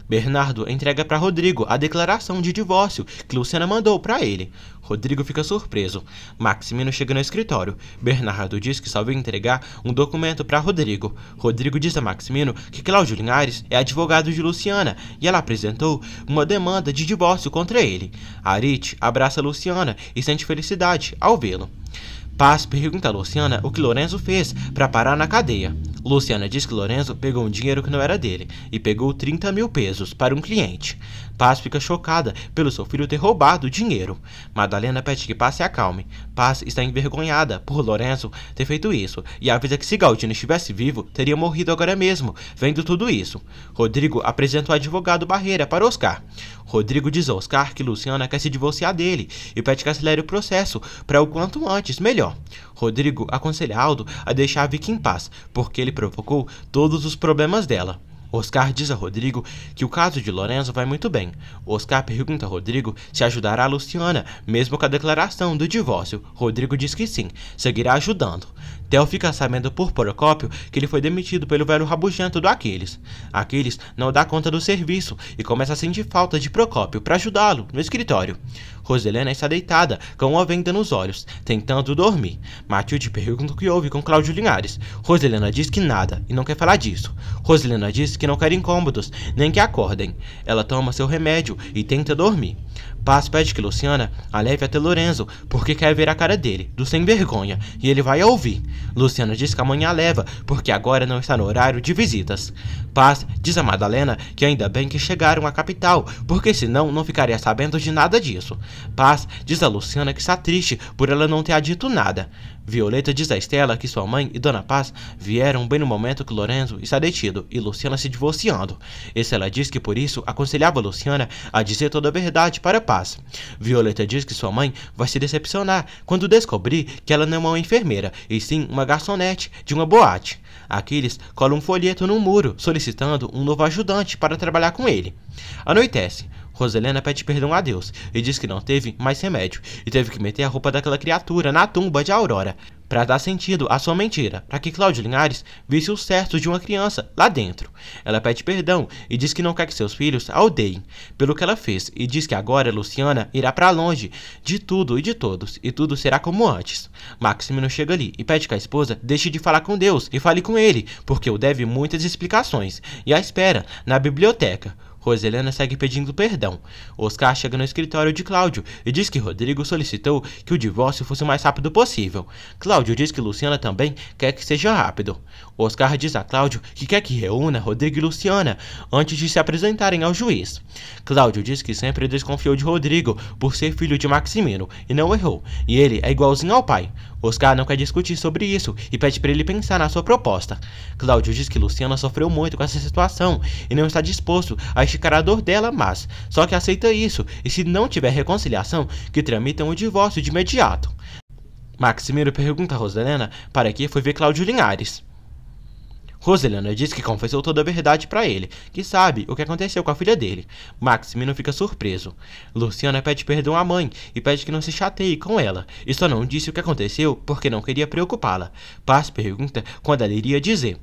Bernardo entrega para Rodrigo a declaração de divórcio que Luciana mandou para ele. Rodrigo fica surpreso. Maximino chega no escritório. Bernardo diz que só veio entregar um documento para Rodrigo. Rodrigo diz a Maximino que Cláudio Linhares é advogado de Luciana e ela apresentou uma demanda de divórcio contra ele. Arite abraça Luciana e sente felicidade ao vê-lo. Paz pergunta a Luciana o que Lorenzo fez para parar na cadeia. Luciana diz que Lorenzo pegou um dinheiro que não era dele e pegou 30 mil pesos para um cliente. Paz fica chocada pelo seu filho ter roubado o dinheiro. Madalena pede que Paz se acalme. Paz está envergonhada por Lorenzo ter feito isso e avisa que se Galdino estivesse vivo, teria morrido agora mesmo, vendo tudo isso. Rodrigo apresenta o advogado Barreira para Oscar. Rodrigo diz a Oscar que Luciana quer se divorciar dele e pede que acelere o processo para o quanto antes melhor. Rodrigo aconselha Aldo a deixar a Vicky em paz, porque ele provocou todos os problemas dela. Oscar diz a Rodrigo que o caso de Lorenzo vai muito bem. Oscar pergunta a Rodrigo se ajudará a Luciana, mesmo com a declaração do divórcio. Rodrigo diz que sim, seguirá ajudando. Theo fica sabendo por Procópio que ele foi demitido pelo velho rabugento do Aquiles. Aquiles não dá conta do serviço e começa a sentir falta de Procópio para ajudá-lo no escritório. Roselena está deitada com uma venda nos olhos, tentando dormir. Matilde pergunta o que houve com Cláudio Linhares. Roselena diz que nada e não quer falar disso. Roselena diz que não quer incômodos, nem que acordem. Ela toma seu remédio e tenta dormir. Paz pede que Luciana a leve até Lorenzo, porque quer ver a cara dele, do sem vergonha, e ele vai ouvir. Luciana diz que amanhã a leva, porque agora não está no horário de visitas. Paz diz a Madalena que ainda bem que chegaram à capital, porque senão não ficaria sabendo de nada disso. Paz diz a Luciana que está triste por ela não ter dito nada. Violeta diz a Estela que sua mãe e Dona Paz vieram bem no momento que Lorenzo está detido e Luciana se divorciando. Estela diz que por isso aconselhava Luciana a dizer toda a verdade para Paz. Violeta diz que sua mãe vai se decepcionar quando descobrir que ela não é uma enfermeira, e sim uma garçonete de uma boate. Aquiles cola um folheto no muro solicitando um novo ajudante para trabalhar com ele. Anoitece. Roselena pede perdão a Deus e diz que não teve mais remédio e teve que meter a roupa daquela criatura na tumba de Aurora para dar sentido à sua mentira, para que Cláudio Linhares visse o certo de uma criança lá dentro. Ela pede perdão e diz que não quer que seus filhos a odeiem pelo que ela fez e diz que agora Luciana irá para longe de tudo e de todos e tudo será como antes. Maximino chega ali e pede que a esposa deixe de falar com Deus e fale com ele, porque o deve muitas explicações e a espera na biblioteca. Roselena segue pedindo perdão. Oscar chega no escritório de Cláudio e diz que Rodrigo solicitou que o divórcio fosse o mais rápido possível. Cláudio diz que Luciana também quer que seja rápido. Oscar diz a Cláudio que quer que reúna Rodrigo e Luciana antes de se apresentarem ao juiz. Cláudio diz que sempre desconfiou de Rodrigo por ser filho de Maximino e não errou, e ele é igualzinho ao pai. Oscar não quer discutir sobre isso e pede para ele pensar na sua proposta. Cláudio diz que Luciana sofreu muito com essa situação e não está disposto a esticar a dor dela, mas só que aceita isso e se não tiver reconciliação, que tramitam o divórcio de imediato. Maximino pergunta a Roselena para que foi ver Cláudio Linhares. Roselena diz que confessou toda a verdade para ele, que sabe o que aconteceu com a filha dele. Maximino fica surpreso. Luciana pede perdão à mãe e pede que não se chateie com ela, e só não disse o que aconteceu porque não queria preocupá-la. Paz pergunta quando ela iria dizer.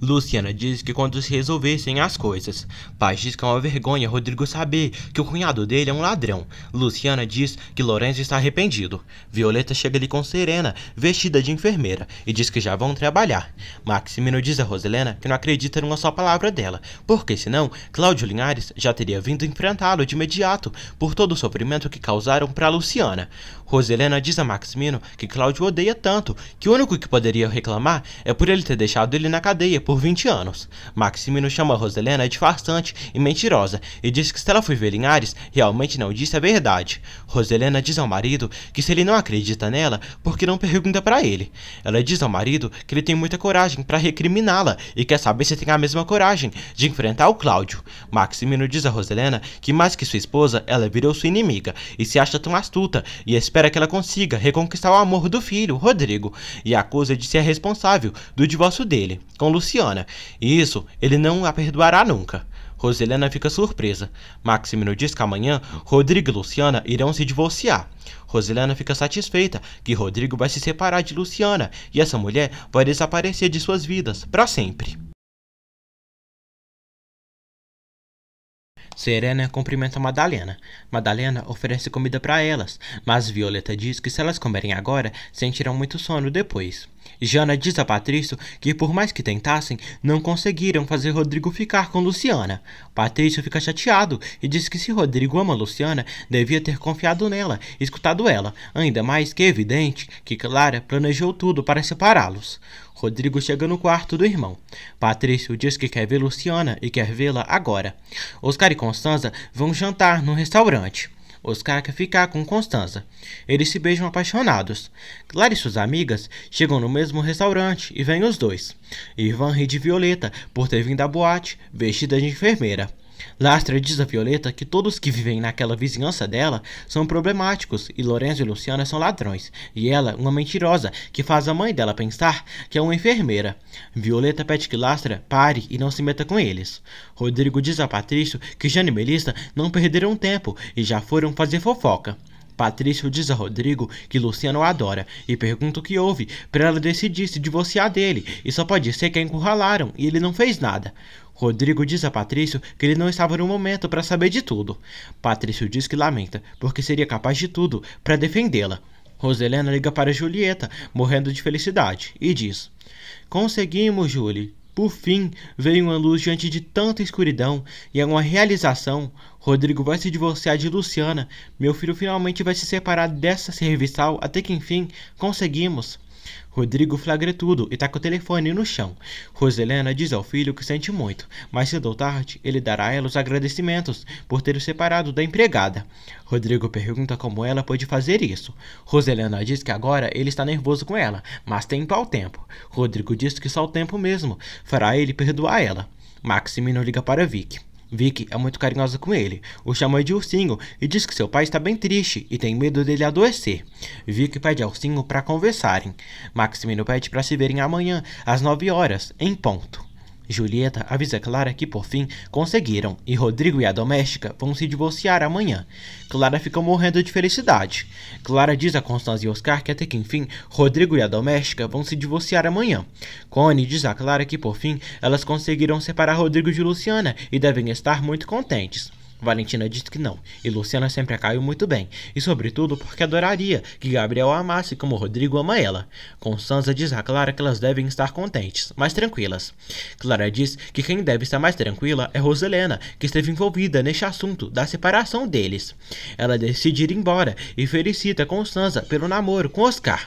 Luciana diz que quando se resolvessem as coisas. Paz diz que é uma vergonha Rodrigo saber que o cunhado dele é um ladrão. Luciana diz que Lorenzo está arrependido. Violeta chega ali com Serena, vestida de enfermeira, e diz que já vão trabalhar. Maximino diz a Roselena que não acredita numa só palavra dela, porque senão Cláudio Linhares já teria vindo enfrentá-lo de imediato por todo o sofrimento que causaram para Luciana. Roselena diz a Maximino que Cláudio odeia tanto que o único que poderia reclamar é por ele ter deixado ele na cadeia por 20 anos. Maximino chama Roselena de farsante e mentirosa e diz que se ela foi ver Linhares, realmente não disse a verdade. Roselena diz ao marido que se ele não acredita nela, porque não pergunta para ele. Ela diz ao marido que ele tem muita coragem para recriminá-la e quer saber se tem a mesma coragem de enfrentar o Cláudio. Maximino diz a Roselena que mais que sua esposa, ela virou sua inimiga e se acha tão astuta e espera que ela consiga reconquistar o amor do filho, Rodrigo, e a acusa de ser responsável do divórcio dele com Luciana, e isso ele não a perdoará nunca. Roselena fica surpresa. Maximino diz que amanhã Rodrigo e Luciana irão se divorciar. Roselena fica satisfeita que Rodrigo vai se separar de Luciana e essa mulher vai desaparecer de suas vidas para sempre. Serena cumprimenta Madalena. Madalena oferece comida para elas, mas Violeta diz que se elas comerem agora, sentirão muito sono depois. Jana diz a Patrício que por mais que tentassem, não conseguiram fazer Rodrigo ficar com Luciana. Patrício fica chateado e diz que se Rodrigo ama Luciana, devia ter confiado nela, escutado ela, ainda mais que é evidente que Clara planejou tudo para separá-los. Rodrigo chega no quarto do irmão. Patrício diz que quer ver Luciana e quer vê-la agora. Oscar e Constanza vão jantar no restaurante. Oscar quer ficar com Constanza. Eles se beijam apaixonados. Clara e suas amigas chegam no mesmo restaurante e vêm os dois. Ivan ri de Violeta por ter vindo à boate vestida de enfermeira. Lastra diz a Violeta que todos que vivem naquela vizinhança dela são problemáticos e Lorenzo e Luciana são ladrões, e ela uma mentirosa que faz a mãe dela pensar que é uma enfermeira. Violeta pede que Lastra pare e não se meta com eles. Rodrigo diz a Patrício que Jane e Melissa não perderam tempo e já foram fazer fofoca. Patrício diz a Rodrigo que Luciana o adora e pergunta o que houve para ela decidir se divorciar dele e só pode ser que a encurralaram e ele não fez nada. Rodrigo diz a Patrício que ele não estava no momento para saber de tudo. Patrício diz que lamenta, porque seria capaz de tudo para defendê-la. Roselena liga para Julieta, morrendo de felicidade, e diz: Conseguimos, Julie. Por fim, veio uma luz diante de tanta escuridão, e é uma realização. Rodrigo vai se divorciar de Luciana. Meu filho finalmente vai se separar dessa serviçal, até que enfim, conseguimos. Rodrigo flagra tudo e taca o telefone no chão. Roselena diz ao filho que sente muito, mas cedo ou tarde ele dará a ela os agradecimentos por ter o separado da empregada. Rodrigo pergunta como ela pode fazer isso. Roselena diz que agora ele está nervoso com ela, mas tempo ao tempo. Rodrigo diz que só o tempo mesmo fará ele perdoar ela. Maximino liga para Vicky. Vicky é muito carinhosa com ele, o chama de ursinho e diz que seu pai está bem triste e tem medo dele adoecer. Vicky pede ao ursinho para conversarem. Maximino pede para se verem amanhã, às 9 horas, em ponto. Julieta avisa Clara que por fim conseguiram e Rodrigo e a doméstica vão se divorciar amanhã. Clara fica morrendo de felicidade. Clara diz a Constância e Oscar que até que enfim Rodrigo e a doméstica vão se divorciar amanhã. Connie diz a Clara que por fim elas conseguiram separar Rodrigo de Luciana e devem estar muito contentes. Valentina diz que não, e Luciana sempre a caiu muito bem, e sobretudo porque adoraria que Gabriel a amasse como Rodrigo ama ela. Constanza diz a Clara que elas devem estar contentes, mas tranquilas. Clara diz que quem deve estar mais tranquila é Roselena, que esteve envolvida neste assunto da separação deles. Ela decide ir embora e felicita Constanza pelo namoro com Oscar.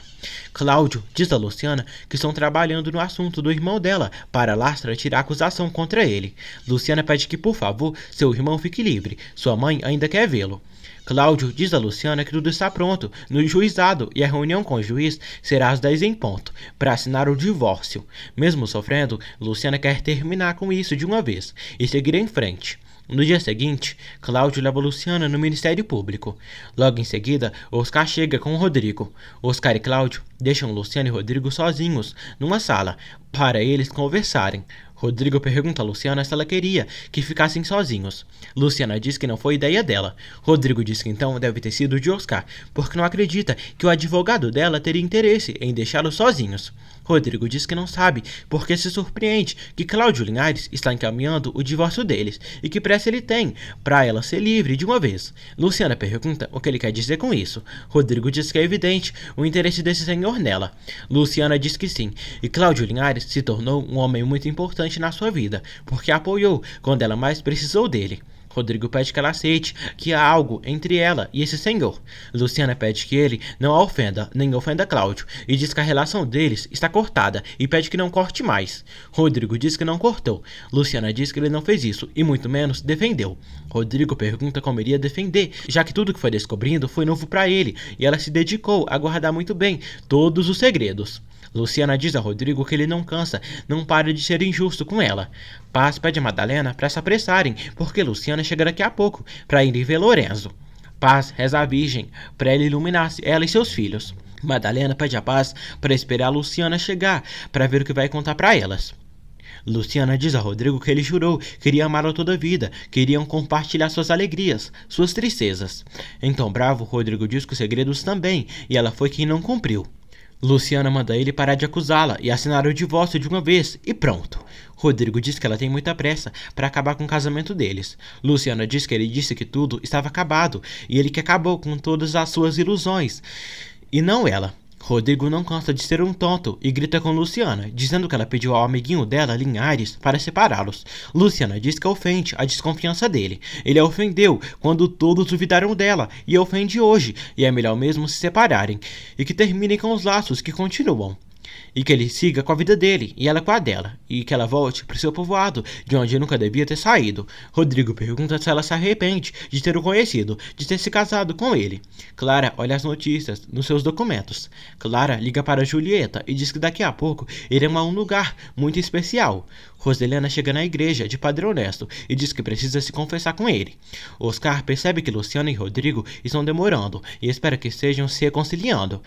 Cláudio diz a Luciana que estão trabalhando no assunto do irmão dela para Lastra tirar acusação contra ele. Luciana pede que, por favor, seu irmão fique livre. Sua mãe ainda quer vê-lo. Cláudio diz a Luciana que tudo está pronto no juizado e a reunião com o juiz será às 10 em ponto, para assinar o divórcio. Mesmo sofrendo, Luciana quer terminar com isso de uma vez e seguir em frente. No dia seguinte, Cláudio leva Luciana no Ministério Público. Logo em seguida, Oscar chega com Rodrigo. Oscar e Cláudio deixam Luciana e Rodrigo sozinhos, numa sala, para eles conversarem. Rodrigo pergunta a Luciana se ela queria que ficassem sozinhos. Luciana diz que não foi ideia dela. Rodrigo diz que então deve ter sido de Oscar, porque não acredita que o advogado dela teria interesse em deixá-los sozinhos. Rodrigo diz que não sabe, porque se surpreende que Cláudio Linhares está encaminhando o divórcio deles e que pressa ele tem para ela ser livre de uma vez. Luciana pergunta o que ele quer dizer com isso. Rodrigo diz que é evidente o interesse desse senhor nela. Luciana diz que sim, e Cláudio Linhares se tornou um homem muito importante na sua vida, porque a apoiou quando ela mais precisou dele. Rodrigo pede que ela aceite que há algo entre ela e esse senhor. Luciana pede que ele não a ofenda, nem ofenda Cláudio, e diz que a relação deles está cortada e pede que não corte mais. Rodrigo diz que não cortou. Luciana diz que ele não fez isso e muito menos defendeu. Rodrigo pergunta como iria defender, já que tudo que foi descobrindo foi novo para ele e ela se dedicou a guardar muito bem todos os segredos. Luciana diz a Rodrigo que ele não cansa, não para de ser injusto com ela. Paz pede a Madalena para se apressarem, porque Luciana chega daqui a pouco para ir ver Lorenzo. Paz reza a Virgem para ela iluminar ela e seus filhos. Madalena pede a Paz para esperar a Luciana chegar para ver o que vai contar para elas. Luciana diz a Rodrigo que ele jurou que iria amá-la toda a vida, que iriam compartilhar suas alegrias, suas tristezas. Então, bravo, Rodrigo diz que os segredos também, e ela foi quem não cumpriu. Luciana manda ele parar de acusá-la e assinar o divórcio de uma vez, e pronto. Rodrigo diz que ela tem muita pressa para acabar com o casamento deles. Luciana diz que ele disse que tudo estava acabado, e ele que acabou com todas as suas ilusões, e não ela. Rodrigo não cansa de ser um tonto e grita com Luciana, dizendo que ela pediu ao amiguinho dela, Linhares, para separá-los. Luciana diz que ofende a desconfiança dele. Ele a ofendeu quando todos duvidaram dela e a ofende hoje, e é melhor mesmo se separarem, e que terminem com os laços que continuam. E que ele siga com a vida dele e ela com a dela, e que ela volte para o seu povoado, de onde nunca devia ter saído. Rodrigo pergunta se ela se arrepende de ter o conhecido, de ter se casado com ele. Clara olha as notícias nos seus documentos. Clara liga para Julieta e diz que daqui a pouco irão a um lugar muito especial. Roselena chega na igreja de Padre Honesto e diz que precisa se confessar com ele. Oscar percebe que Luciana e Rodrigo estão demorando e espera que estejam se reconciliando.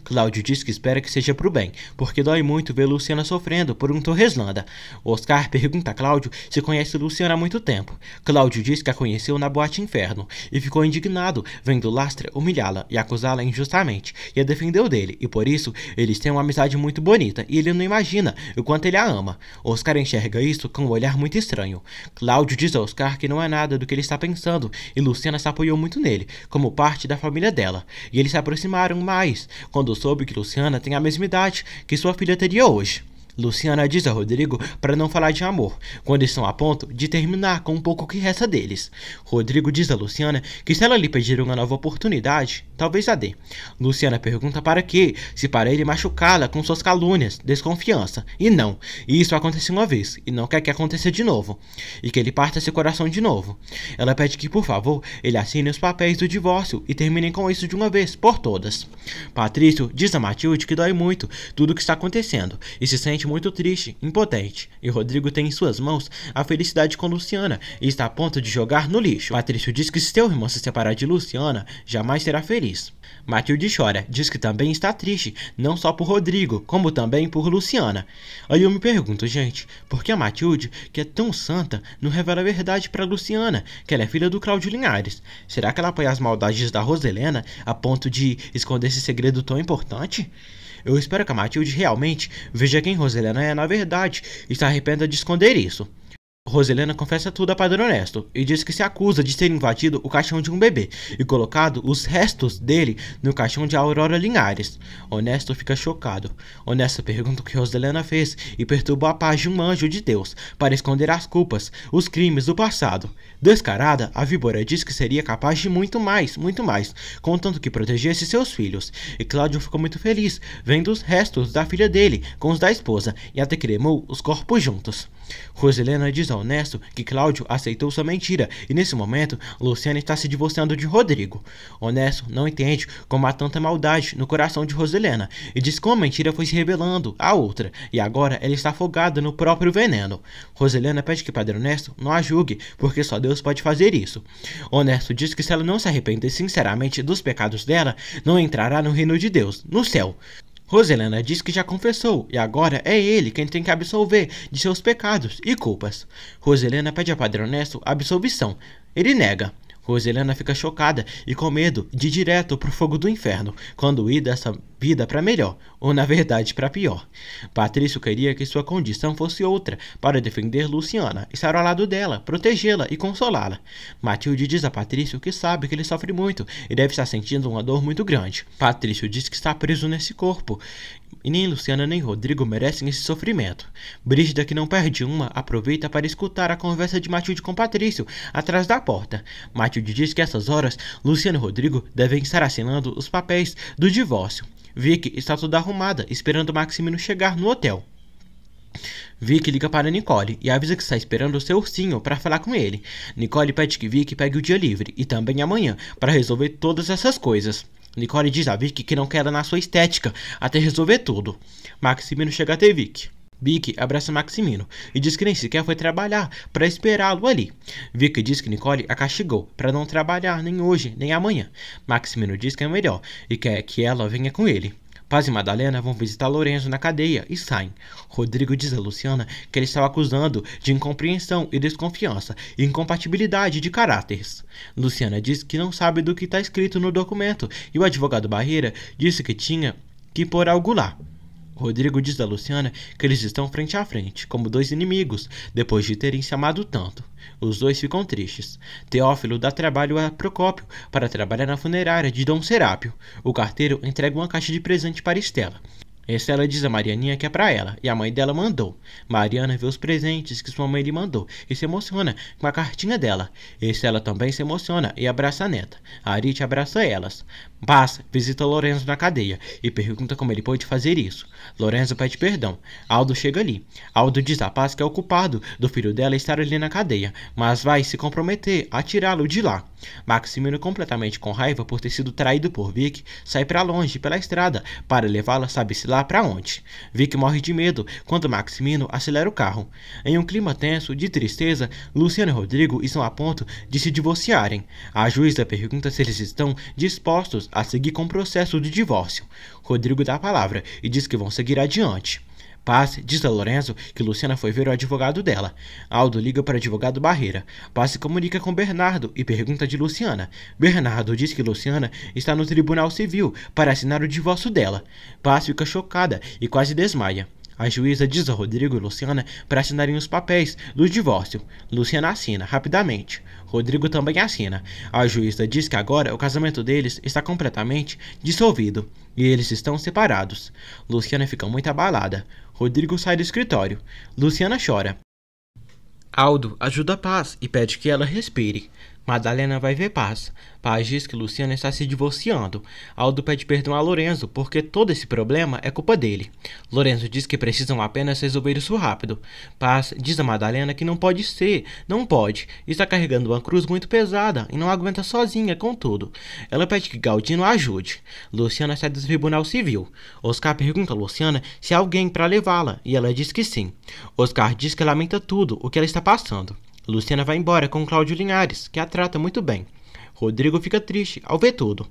Cláudio diz que espera que seja pro bem, porque dói muito ver Luciana sofrendo por um Torreslanda. Oscar pergunta a Cláudio se conhece Luciana há muito tempo. Cláudio diz que a conheceu na Boate Inferno e ficou indignado vendo Lastra humilhá-la e acusá-la injustamente e a defendeu dele, e por isso eles têm uma amizade muito bonita e ele não imagina o quanto ele a ama. Oscar enxerga isso com um olhar muito estranho. Cláudio diz a Oscar que não é nada do que ele está pensando e Luciana se apoiou muito nele, como parte da família dela, e eles se aproximaram mais quando soube que Luciana tem a mesma idade que sua filha teria hoje. Luciana diz a Rodrigo para não falar de amor, quando estão a ponto de terminar com um pouco que resta deles. Rodrigo diz a Luciana que se ela lhe pedir uma nova oportunidade, talvez a dê. Luciana pergunta para quê, se para ele machucá-la com suas calúnias, desconfiança. E não, isso aconteceu uma vez, e não quer que aconteça de novo, e que ele parta seu coração de novo. Ela pede que, por favor, ele assine os papéis do divórcio e terminem com isso de uma vez, por todas. Patrício diz a Matilde que dói muito tudo o que está acontecendo, e se sente muito triste, impotente, e Rodrigo tem em suas mãos a felicidade com Luciana e está a ponto de jogar no lixo. Patrício diz que se seu irmão se separar de Luciana, jamais será feliz. Matilde chora, diz que também está triste, não só por Rodrigo, como também por Luciana. Aí eu me pergunto, gente, por que a Matilde, que é tão santa, não revela a verdade para Luciana, que ela é filha do Cláudio Linhares? Será que ela apoia as maldades da Roselena a ponto de esconder esse segredo tão importante? Eu espero que a Matilde realmente veja quem Roselena é na verdade e se arrependa de esconder isso. Roselena confessa tudo a Padre Honesto e diz que se acusa de ter invadido o caixão de um bebê e colocado os restos dele no caixão de Aurora Linhares. Honesto fica chocado. Honesto pergunta o que Roselena fez e perturba a paz de um anjo de Deus para esconder as culpas, os crimes do passado. Descarada, a víbora diz que seria capaz de muito mais, contanto que protegesse seus filhos. E Cláudio ficou muito feliz vendo os restos da filha dele com os da esposa e até cremou os corpos juntos. Roselena diz ao Honesto que Cláudio aceitou sua mentira e nesse momento Luciana está se divorciando de Rodrigo. Honesto não entende como há tanta maldade no coração de Roselena e diz que uma mentira foi se revelando a outra e agora ela está afogada no próprio veneno. Roselena pede que Padre Honesto não a julgue porque só Deus pode fazer isso. Honesto diz que se ela não se arrepender sinceramente dos pecados dela, não entrará no reino de Deus, no céu. Roselena diz que já confessou e agora é ele quem tem que absolver de seus pecados e culpas. Roselena pede a Padre Honesto absolvição. Ele nega. Roselena fica chocada e com medo de ir direto pro fogo do inferno, quando ir dessa vida para melhor, ou na verdade para pior. Patrício queria que sua condição fosse outra, para defender Luciana, estar ao lado dela, protegê-la e consolá-la. Matilde diz a Patrício que sabe que ele sofre muito e deve estar sentindo uma dor muito grande. Patrício diz que está preso nesse corpo, e nem Luciana nem Rodrigo merecem esse sofrimento. Brígida, que não perde uma, aproveita para escutar a conversa de Matilde com Patrício, atrás da porta. Matilde diz que essas horas, Luciana e Rodrigo devem estar assinando os papéis do divórcio. Vicky está toda arrumada, esperando Maximino chegar no hotel. Vicky liga para Nicole e avisa que está esperando o seu ursinho para falar com ele. Nicole pede que Vicky pegue o dia livre e também amanhã para resolver todas essas coisas. Nicole diz a Vicky que não quer ela na sua estética até resolver tudo. Maximino chega até Vicky. Vicky abraça Maximino e diz que nem sequer foi trabalhar para esperá-lo ali. Vicky diz que Nicole a castigou para não trabalhar nem hoje nem amanhã. Maximino diz que é melhor e quer que ela venha com ele. Paz e Madalena vão visitar Lorenzo na cadeia e saem. Rodrigo diz a Luciana que ele estava acusando de incompreensão e desconfiança e incompatibilidade de caráteres. Luciana diz que não sabe do que está escrito no documento e o advogado Barreira disse que tinha que pôr algo lá. Rodrigo diz a Luciana que eles estão frente a frente, como dois inimigos, depois de terem se amado tanto. Os dois ficam tristes. Teófilo dá trabalho a Procópio para trabalhar na funerária de Dom Serápio. O carteiro entrega uma caixa de presente para Estela. Estela diz a Marianinha que é para ela, e a mãe dela mandou. Mariana vê os presentes que sua mãe lhe mandou e se emociona com a cartinha dela. Estela também se emociona e abraça a neta. Arite abraça elas. Paz visita Lorenzo na cadeia e pergunta como ele pôde fazer isso. Lorenzo pede perdão. Aldo chega ali. Aldo diz a Paz que é o culpado do filho dela estar ali na cadeia, mas vai se comprometer a tirá-lo de lá. Maximino, completamente com raiva por ter sido traído por Vic, sai para longe pela estrada para levá-la sabe-se lá para onde. Vic morre de medo quando Maximino acelera o carro. Em um clima tenso de tristeza, Luciana e Rodrigo estão a ponto de se divorciarem. A juíza pergunta se eles estão dispostos a seguir com o processo de divórcio. Rodrigo dá a palavra e diz que vão seguir adiante. Paz diz a Lorenzo que Luciana foi ver o advogado dela. Aldo liga para o advogado Barreira. Paz se comunica com Bernardo e pergunta de Luciana. Bernardo diz que Luciana está no Tribunal Civil para assinar o divórcio dela. Paz fica chocada e quase desmaia. A juíza diz a Rodrigo e Luciana para assinarem os papéis do divórcio. Luciana assina rapidamente. Rodrigo também assina. A juíza diz que agora o casamento deles está completamente dissolvido e eles estão separados. Luciana fica muito abalada. Rodrigo sai do escritório. Luciana chora. Aldo ajuda Paz e pede que ela respire. Madalena vai ver Paz. Paz diz que Luciana está se divorciando. Aldo pede perdão a Lorenzo porque todo esse problema é culpa dele. Lorenzo diz que precisam apenas resolver isso rápido. Paz diz a Madalena que não pode ser, não pode. Está carregando uma cruz muito pesada e não aguenta sozinha com tudo. Ela pede que Galdino a ajude. Luciana sai do Tribunal Civil. Oscar pergunta a Luciana se há alguém para levá-la e ela diz que sim. Oscar diz que lamenta tudo o que ela está passando. Luciana vai embora com Cláudio Linhares, que a trata muito bem. Rodrigo fica triste ao ver tudo.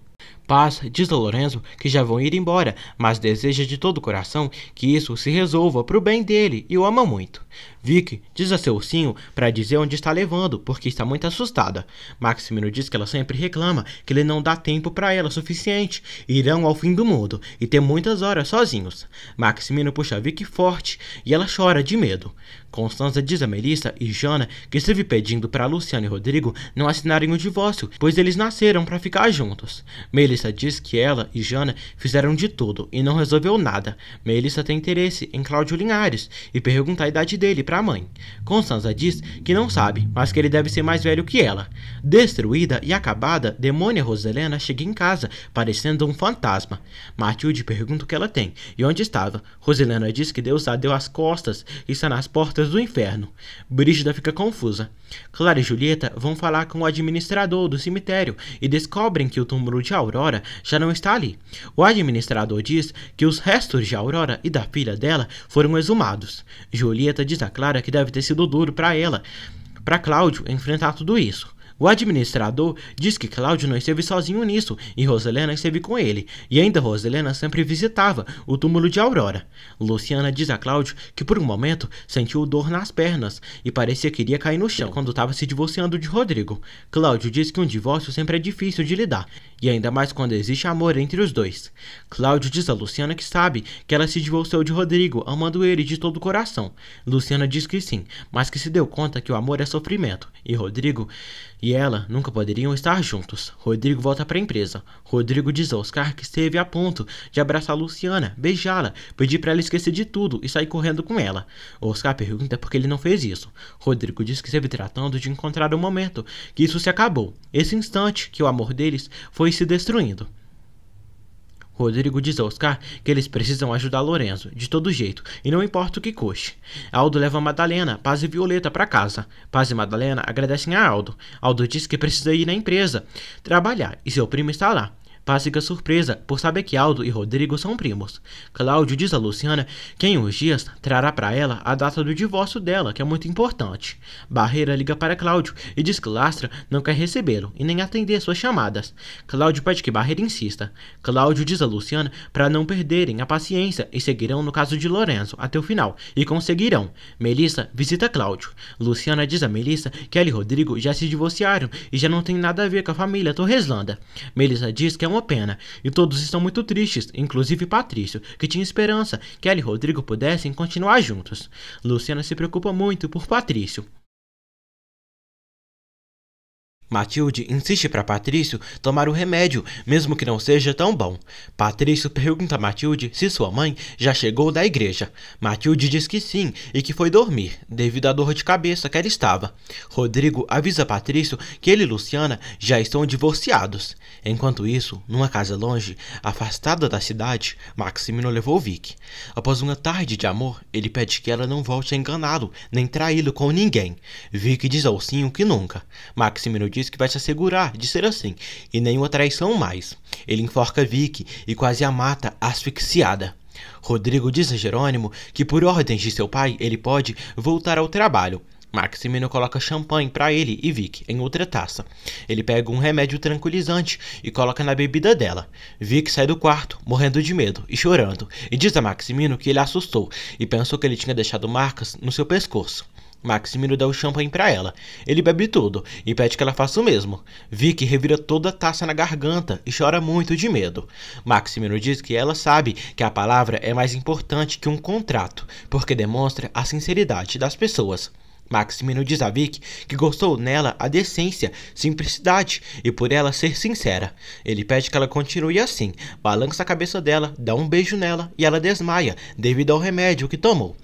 Paz diz a Lorenzo que já vão ir embora, mas deseja de todo o coração que isso se resolva para o bem dele e o ama muito. Vic diz a seu ursinho para dizer onde está levando, porque está muito assustada. Maximino diz que ela sempre reclama que ele não dá tempo para ela suficiente e irão ao fim do mundo e ter muitas horas sozinhos. Maximino puxa Vic forte e ela chora de medo. Constanza diz a Melissa e Jana que esteve pedindo para Luciana e Rodrigo não assinarem o divórcio, pois eles nasceram para ficar juntos. Melissa diz que ela e Jana fizeram de tudo e não resolveu nada. Melissa tem interesse em Cláudio Linhares e pergunta a idade dele para a mãe. Constanza diz que não sabe, mas que ele deve ser mais velho que ela. Destruída e acabada, Demônia Roselena chega em casa, parecendo um fantasma. Matilde pergunta o que ela tem e onde estava. Roselena diz que Deus a deu as costas e está nas portas do inferno. Brígida fica confusa. Clara e Julieta vão falar com o administrador do cemitério e descobrem que o túmulo de Aurora já não está ali. O administrador diz que os restos de Aurora e da filha dela foram exumados. Julieta diz a Clara que deve ter sido duro para Cláudio enfrentar tudo isso. O administrador diz que Cláudio não esteve sozinho nisso e Roselena esteve com ele, e ainda Roselena sempre visitava o túmulo de Aurora. Luciana diz a Cláudio que por um momento sentiu dor nas pernas e parecia que iria cair no chão quando estava se divorciando de Rodrigo. Cláudio diz que um divórcio sempre é difícil de lidar, e ainda mais quando existe amor entre os dois. Cláudio diz a Luciana que sabe que ela se divorciou de Rodrigo, amando ele de todo o coração. Luciana diz que sim, mas que se deu conta que o amor é sofrimento, e Rodrigo e ela nunca poderiam estar juntos. Rodrigo volta para a empresa. Rodrigo diz a Oscar que esteve a ponto de abraçar Luciana, beijá-la, pedir para ela esquecer de tudo e sair correndo com ela. Oscar pergunta por que ele não fez isso. Rodrigo diz que esteve tratando de encontrar o momento que isso se acabou, esse instante que o amor deles foi se destruindo. Rodrigo diz a Oscar que eles precisam ajudar Lorenzo, de todo jeito, e não importa o que custe. Aldo leva Madalena, Paz e Violeta para casa. Paz e Madalena agradecem a Aldo. Aldo diz que precisa ir na empresa trabalhar, e seu primo está lá. Paz fica surpresa por saber que Aldo e Rodrigo são primos. Cláudio diz a Luciana que em uns dias trará para ela a data do divórcio dela, que é muito importante. Barreira liga para Cláudio e diz que Lastra não quer recebê-lo e nem atender suas chamadas. Cláudio pede que Barreira insista. Cláudio diz a Luciana para não perderem a paciência e seguirão no caso de Lorenzo até o final, e conseguirão. Melissa visita Cláudio. Luciana diz a Melissa que ela e Rodrigo já se divorciaram e já não tem nada a ver com a família Torreslanda. Melissa diz que é uma pena, e todos estão muito tristes, inclusive Patrício, que tinha esperança que ela e Rodrigo pudessem continuar juntos. Luciana se preocupa muito por Patrício. Matilde insiste para Patrício tomar o remédio, mesmo que não seja tão bom. Patrício pergunta a Matilde se sua mãe já chegou da igreja. Matilde diz que sim e que foi dormir, devido à dor de cabeça que ela estava. Rodrigo avisa Patrício que ele e Luciana já estão divorciados. Enquanto isso, numa casa longe, afastada da cidade, Maximino levou Vic. Após uma tarde de amor, ele pede que ela não volte a enganá-lo, nem traí-lo com ninguém. Vic diz ao ursinho que nunca. Maximino diz diz que vai se assegurar de ser assim, e nenhuma traição mais. Ele enforca Vicky e quase a mata asfixiada. Rodrigo diz a Jerônimo que por ordens de seu pai ele pode voltar ao trabalho. Maximino coloca champanhe para ele e Vicky em outra taça. Ele pega um remédio tranquilizante e coloca na bebida dela. Vicky sai do quarto, morrendo de medo e chorando, e diz a Maximino que ele assustou e pensou que ele tinha deixado marcas no seu pescoço. Maximino dá o champanhe para ela. Ele bebe tudo e pede que ela faça o mesmo. Vicky revira toda a taça na garganta e chora muito de medo. Maximino diz que ela sabe que a palavra é mais importante que um contrato, porque demonstra a sinceridade das pessoas. Maximino diz a Vicky que gostou nela a decência, simplicidade e por ela ser sincera. Ele pede que ela continue assim, balança a cabeça dela, dá um beijo nela e ela desmaia devido ao remédio que tomou.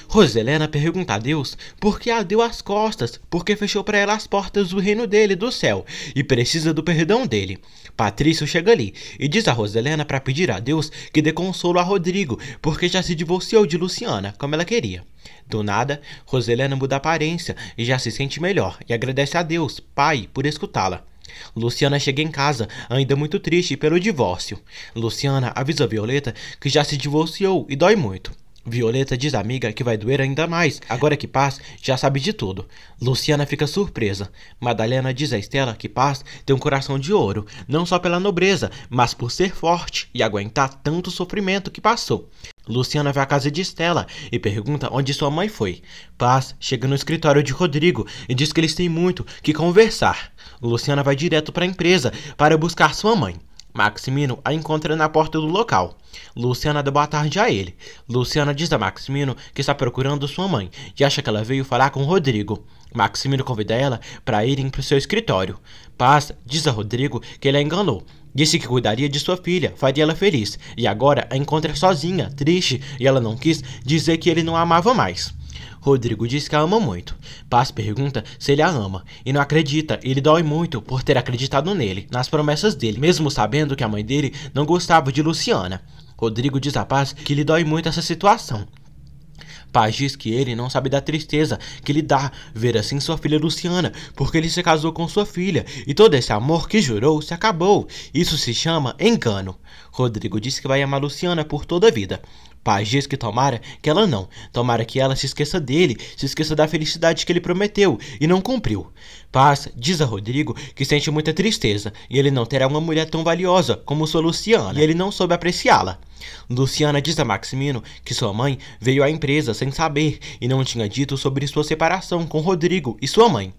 Roselena pergunta a Deus por que a deu as costas, porque fechou para ela as portas do reino dele, do céu, e precisa do perdão dele. Patrício chega ali e diz a Roselena para pedir a Deus que dê consolo a Rodrigo, porque já se divorciou de Luciana, como ela queria. Do nada, Roselena muda a aparência e já se sente melhor e agradece a Deus, Pai, por escutá-la. Luciana chega em casa, ainda muito triste pelo divórcio. Luciana avisa Violeta que já se divorciou e dói muito. Violeta diz à amiga que vai doer ainda mais, agora que Paz já sabe de tudo. Luciana fica surpresa. Madalena diz a Estela que Paz tem um coração de ouro, não só pela nobreza, mas por ser forte e aguentar tanto sofrimento que passou. Luciana vai à casa de Estela e pergunta onde sua mãe foi. Paz chega no escritório de Rodrigo e diz que eles têm muito que conversar. Luciana vai direto para a empresa para buscar sua mãe. Maximino a encontra na porta do local. Luciana dá boa tarde a ele. Luciana diz a Maximino que está procurando sua mãe e acha que ela veio falar com Rodrigo. Maximino convida ela para irem para o seu escritório. Paz diz a Rodrigo que ele a enganou. Disse que cuidaria de sua filha, faria ela feliz, e agora a encontra sozinha, triste, e ela não quis dizer que ele não a amava mais. Rodrigo diz que a ama muito. Paz pergunta se ele a ama, e não acredita, e ele dói muito por ter acreditado nele, nas promessas dele, mesmo sabendo que a mãe dele não gostava de Luciana. Rodrigo diz a Paz que lhe dói muito essa situação. Paz diz que ele não sabe da tristeza que lhe dá ver assim sua filha Luciana, porque ele se casou com sua filha e todo esse amor que jurou se acabou. Isso se chama engano. Rodrigo diz que vai amar Luciana por toda a vida. Paz diz que tomara que ela não, tomara que ela se esqueça dele, se esqueça da felicidade que ele prometeu e não cumpriu. Paz diz a Rodrigo que sente muita tristeza e ele não terá uma mulher tão valiosa como sua Luciana e ele não soube apreciá-la. Luciana diz a Maximino que sua mãe veio à empresa sem saber e não tinha dito sobre sua separação com Rodrigo e sua mãe.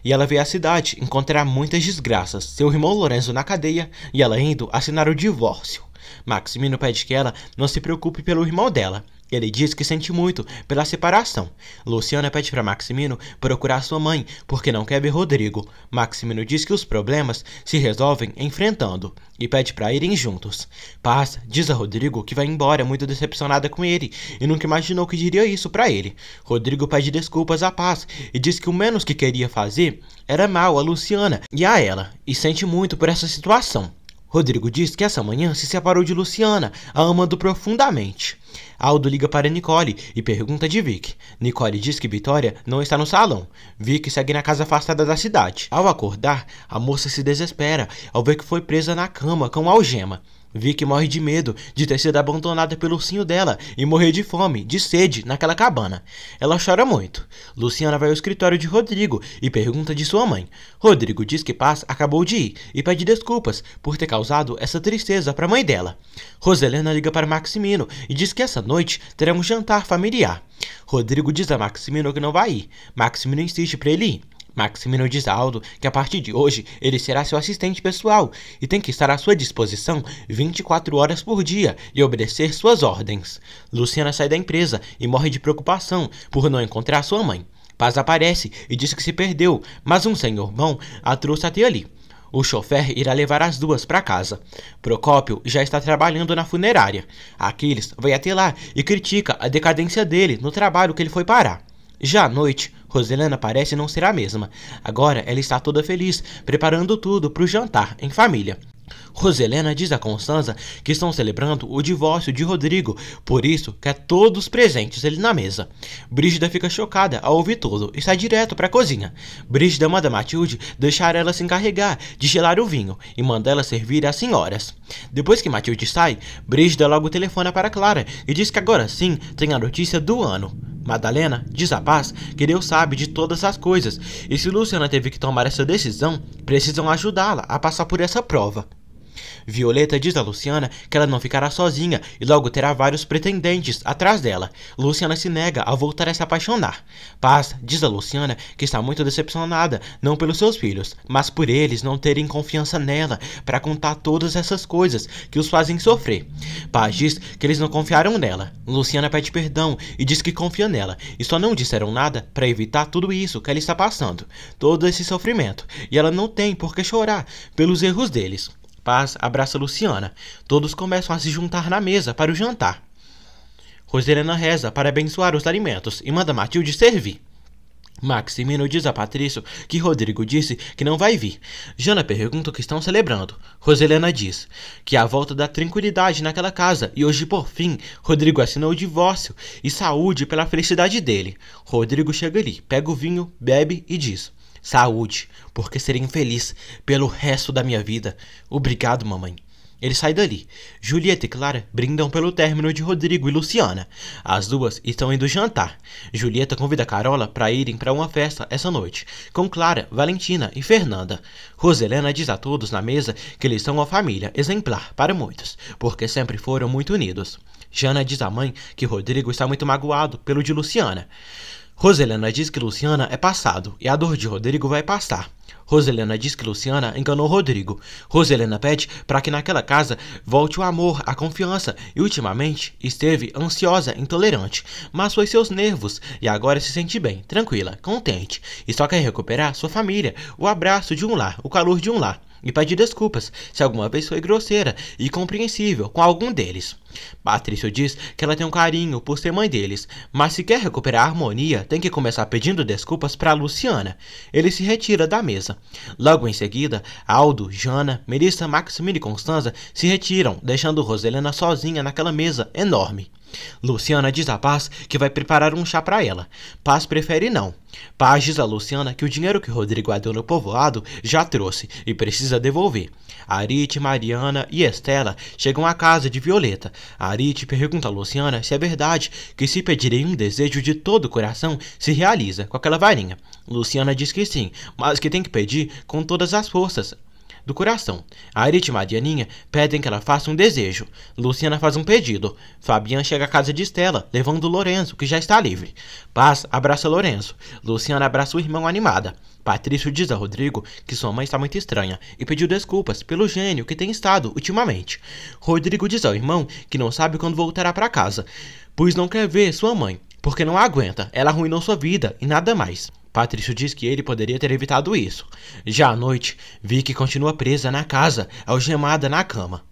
E ela veio à cidade encontrar muitas desgraças, seu irmão Lorenzo na cadeia e ela indo assinar o divórcio. Maximino pede que ela não se preocupe pelo irmão dela. Ele diz que sente muito pela separação. Luciana pede para Maximino procurar sua mãe, porque não quer ver Rodrigo. Maximino diz que os problemas se resolvem enfrentando e pede para irem juntos. Paz diz a Rodrigo que vai embora muito decepcionada com ele e nunca imaginou que diria isso para ele. Rodrigo pede desculpas a Paz e diz que o menos que queria fazer era mal a Luciana e a ela, e sente muito por essa situação. Rodrigo diz que essa manhã se separou de Luciana, a amando profundamente. Aldo liga para Nicole e pergunta de Vicky. Nicole diz que Vitória não está no salão. Vicky segue na casa afastada da cidade. Ao acordar, a moça se desespera ao ver que foi presa na cama com algema. Vicky morre de medo de ter sido abandonada pelo ursinho dela e morrer de fome, de sede, naquela cabana. Ela chora muito. Luciana vai ao escritório de Rodrigo e pergunta de sua mãe. Rodrigo diz que Paz acabou de ir e pede desculpas por ter causado essa tristeza para a mãe dela. Roselena liga para Maximino e diz que essa noite terá um jantar familiar. Rodrigo diz a Maximino que não vai ir. Maximino insiste para ele ir. Maximino diz a Aldo que a partir de hoje ele será seu assistente pessoal e tem que estar à sua disposição 24 horas por dia e obedecer suas ordens. Luciana sai da empresa e morre de preocupação por não encontrar sua mãe. Paz aparece e diz que se perdeu, mas um senhor bom a trouxe até ali. O chofer irá levar as duas para casa. Procópio já está trabalhando na funerária. Aquiles vai até lá e critica a decadência dele no trabalho que ele foi parar. Já à noite, Roselena parece não ser a mesma. Agora ela está toda feliz, preparando tudo para o jantar em família. Roselena diz a Constanza que estão celebrando o divórcio de Rodrigo, por isso quer todos presentes ali na mesa. Brígida fica chocada ao ouvir tudo e sai direto para a cozinha. Brígida manda Matilde deixar ela se encarregar de gelar o vinho e manda ela servir às senhoras. Depois que Matilde sai, Brígida logo telefona para Clara e diz que agora sim tem a notícia do ano. Madalena diz a Paz que Deus sabe de todas as coisas e se Luciana teve que tomar essa decisão, precisam ajudá-la a passar por essa prova. Violeta diz a Luciana que ela não ficará sozinha e logo terá vários pretendentes atrás dela. Luciana se nega a voltar a se apaixonar. Paz diz a Luciana que está muito decepcionada, não pelos seus filhos, mas por eles não terem confiança nela para contar todas essas coisas que os fazem sofrer. Paz diz que eles não confiaram nela. Luciana pede perdão e diz que confia nela e só não disseram nada para evitar tudo isso que ela está passando, todo esse sofrimento, e ela não tem por que chorar pelos erros deles. Paz abraça Luciana. Todos começam a se juntar na mesa para o jantar. Roselena reza para abençoar os alimentos e manda Matilde servir. Maximino diz a Patrício que Rodrigo disse que não vai vir. Jana pergunta o que estão celebrando. Roselena diz que é a volta da tranquilidade naquela casa e hoje, por fim, Rodrigo assinou o divórcio e saúde pela felicidade dele. Rodrigo chega ali, pega o vinho, bebe e diz: saúde, porque serei infeliz pelo resto da minha vida. Obrigado, mamãe. Ele sai dali. Julieta e Clara brindam pelo término de Rodrigo e Luciana. As duas estão indo jantar. Julieta convida Carola para irem para uma festa essa noite, com Clara, Valentina e Fernanda. Roselena diz a todos na mesa que eles são uma família exemplar para muitos, porque sempre foram muito unidos. Jana diz à mãe que Rodrigo está muito magoado pelo de Luciana. Roselena diz que Luciana é passado e a dor de Rodrigo vai passar. Roselena diz que Luciana enganou Rodrigo. Roselena pede para que naquela casa volte o amor, a confiança e ultimamente esteve ansiosa, intolerante, mas foi seus nervos e agora se sente bem, tranquila, contente e só quer recuperar sua família, o abraço de um lar, o calor de um lar. E pede desculpas se alguma vez foi grosseira e incompreensível com algum deles. Patrício diz que ela tem um carinho por ser mãe deles, mas se quer recuperar a harmonia, tem que começar pedindo desculpas para Luciana. Ele se retira da mesa. Logo em seguida, Aldo, Jana, Melissa, Maximino e Constanza se retiram, deixando Roselena sozinha naquela mesa enorme. Luciana diz a Paz que vai preparar um chá para ela. Paz prefere não. Paz diz a Luciana que o dinheiro que Rodrigo deu no povoado já trouxe e precisa devolver. Arite, Mariana e Estela chegam à casa de Violeta. Arite pergunta a Luciana se é verdade que se pedirem um desejo de todo o coração se realiza com aquela varinha. Luciana diz que sim, mas que tem que pedir com todas as forças do coração. Arite e Marianinha pedem que ela faça um desejo. Luciana faz um pedido. Fabiana chega à casa de Estela, levando Lorenzo, que já está livre. Paz abraça Lorenzo. Luciana abraça o irmão animada. Patrício diz a Rodrigo que sua mãe está muito estranha e pediu desculpas pelo gênio que tem estado ultimamente. Rodrigo diz ao irmão que não sabe quando voltará para casa, pois não quer ver sua mãe, porque não aguenta, ela arruinou sua vida e nada mais. Patrício diz que ele poderia ter evitado isso. Já à noite, Vicky continua presa na casa, algemada na cama.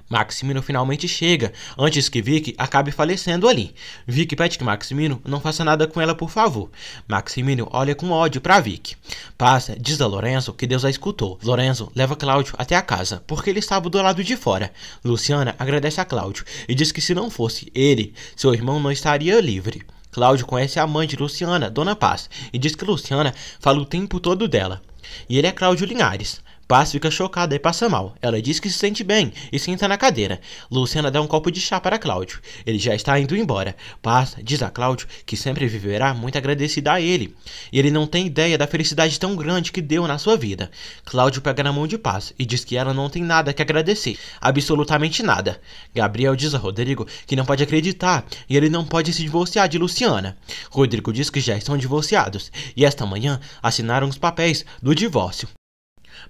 Maximino finalmente chega, antes que Vicky acabe falecendo ali. Vicky pede que Maximino não faça nada com ela, por favor. Maximino olha com ódio para Vicky. Paz diz a Lorenzo que Deus a escutou. Lorenzo leva Cláudio até a casa, porque ele estava do lado de fora. Luciana agradece a Cláudio e diz que se não fosse ele, seu irmão não estaria livre. Cláudio conhece a mãe de Luciana, Dona Paz, e diz que Luciana fala o tempo todo dela. E ele é Cláudio Linhares. Paz fica chocada e passa mal. Ela diz que se sente bem e senta na cadeira. Luciana dá um copo de chá para Cláudio. Ele já está indo embora. Paz diz a Cláudio que sempre viverá muito agradecida a ele. E ele não tem ideia da felicidade tão grande que deu na sua vida. Cláudio pega na mão de Paz e diz que ela não tem nada que agradecer. Absolutamente nada. Gabriel diz a Rodrigo que não pode acreditar e ele não pode se divorciar de Luciana. Rodrigo diz que já estão divorciados e esta manhã assinaram os papéis do divórcio.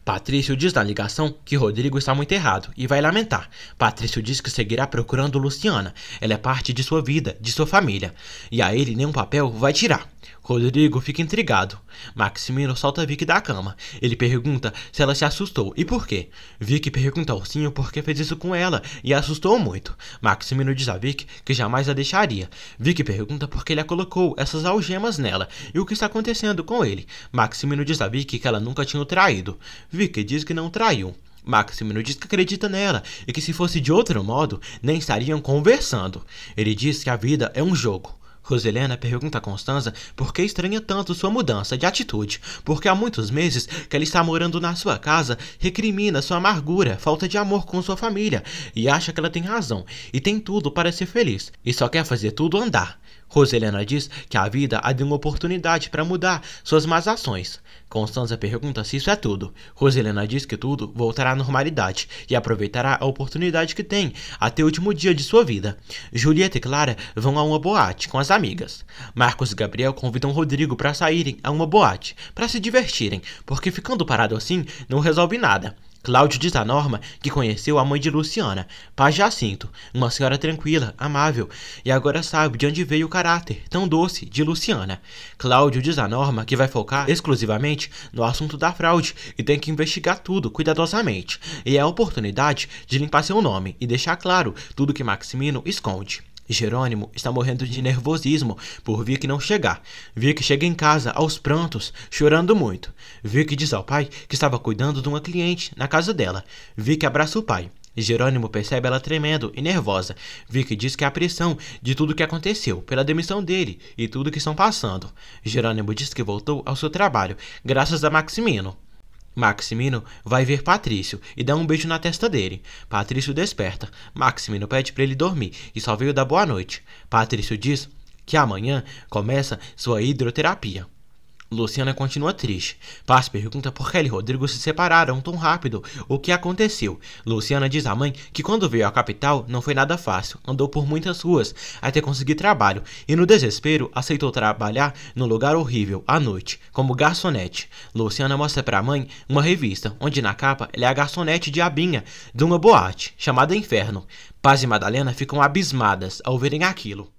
Patrício diz na ligação que Rodrigo está muito errado e vai lamentar. Patrício diz que seguirá procurando Luciana. Ela é parte de sua vida, de sua família. E a ele nenhum papel vai tirar. Rodrigo fica intrigado. Maximino solta Vicky da cama. Ele pergunta se ela se assustou e por quê. Vicky pergunta ao Ursinho por que fez isso com ela e a assustou muito. Maximino diz a Vicky que jamais a deixaria. Vicky pergunta por que ele a colocou essas algemas nela e o que está acontecendo com ele. Maximino diz a Vicky que ela nunca tinha o traído. Vicky diz que não traiu. Maximino diz que acredita nela e que se fosse de outro modo, nem estariam conversando. Ele diz que a vida é um jogo. Roselena pergunta a Constanza por que estranha tanto sua mudança de atitude, porque há muitos meses que ela está morando na sua casa, recrimina sua amargura, falta de amor com sua família e acha que ela tem razão e tem tudo para ser feliz e só quer fazer tudo andar. Roselena diz que a vida a deu uma oportunidade para mudar suas más ações. Constanza pergunta se isso é tudo. Roselena diz que tudo voltará à normalidade e aproveitará a oportunidade que tem até o último dia de sua vida. Julieta e Clara vão a uma boate com as amigas. Marcos e Gabriel convidam Rodrigo para saírem a uma boate, para se divertirem, porque ficando parado assim não resolve nada. Cláudio diz a Norma que conheceu a mãe de Luciana, Paz Jacinto, uma senhora tranquila, amável, e agora sabe de onde veio o caráter tão doce de Luciana. Cláudio diz a Norma que vai focar exclusivamente no assunto da fraude e tem que investigar tudo cuidadosamente, e é a oportunidade de limpar seu nome e deixar claro tudo que Maximino esconde. Jerônimo está morrendo de nervosismo por Vicky não chegar. Vicky chega em casa aos prantos, chorando muito. Vicky diz ao pai que estava cuidando de uma cliente na casa dela. Vicky abraça o pai. Jerônimo percebe ela tremendo e nervosa. Vicky diz que é a pressão de tudo que aconteceu, pela demissão dele e tudo que estão passando. Jerônimo diz que voltou ao seu trabalho, graças a Maximino. Maximino vai ver Patrício e dá um beijo na testa dele. Patrício desperta. Maximino pede para ele dormir e só veio dar boa noite. Patrício diz que amanhã começa sua hidroterapia. Luciana continua triste. Paz pergunta por que ela e Rodrigo se separaram tão rápido. O que aconteceu? Luciana diz à mãe que quando veio à capital não foi nada fácil. Andou por muitas ruas até conseguir trabalho e no desespero aceitou trabalhar num lugar horrível à noite, como garçonete. Luciana mostra para a mãe uma revista, onde na capa ela é a garçonete diabinha de uma boate chamada Inferno. Paz e Madalena ficam abismadas ao verem aquilo.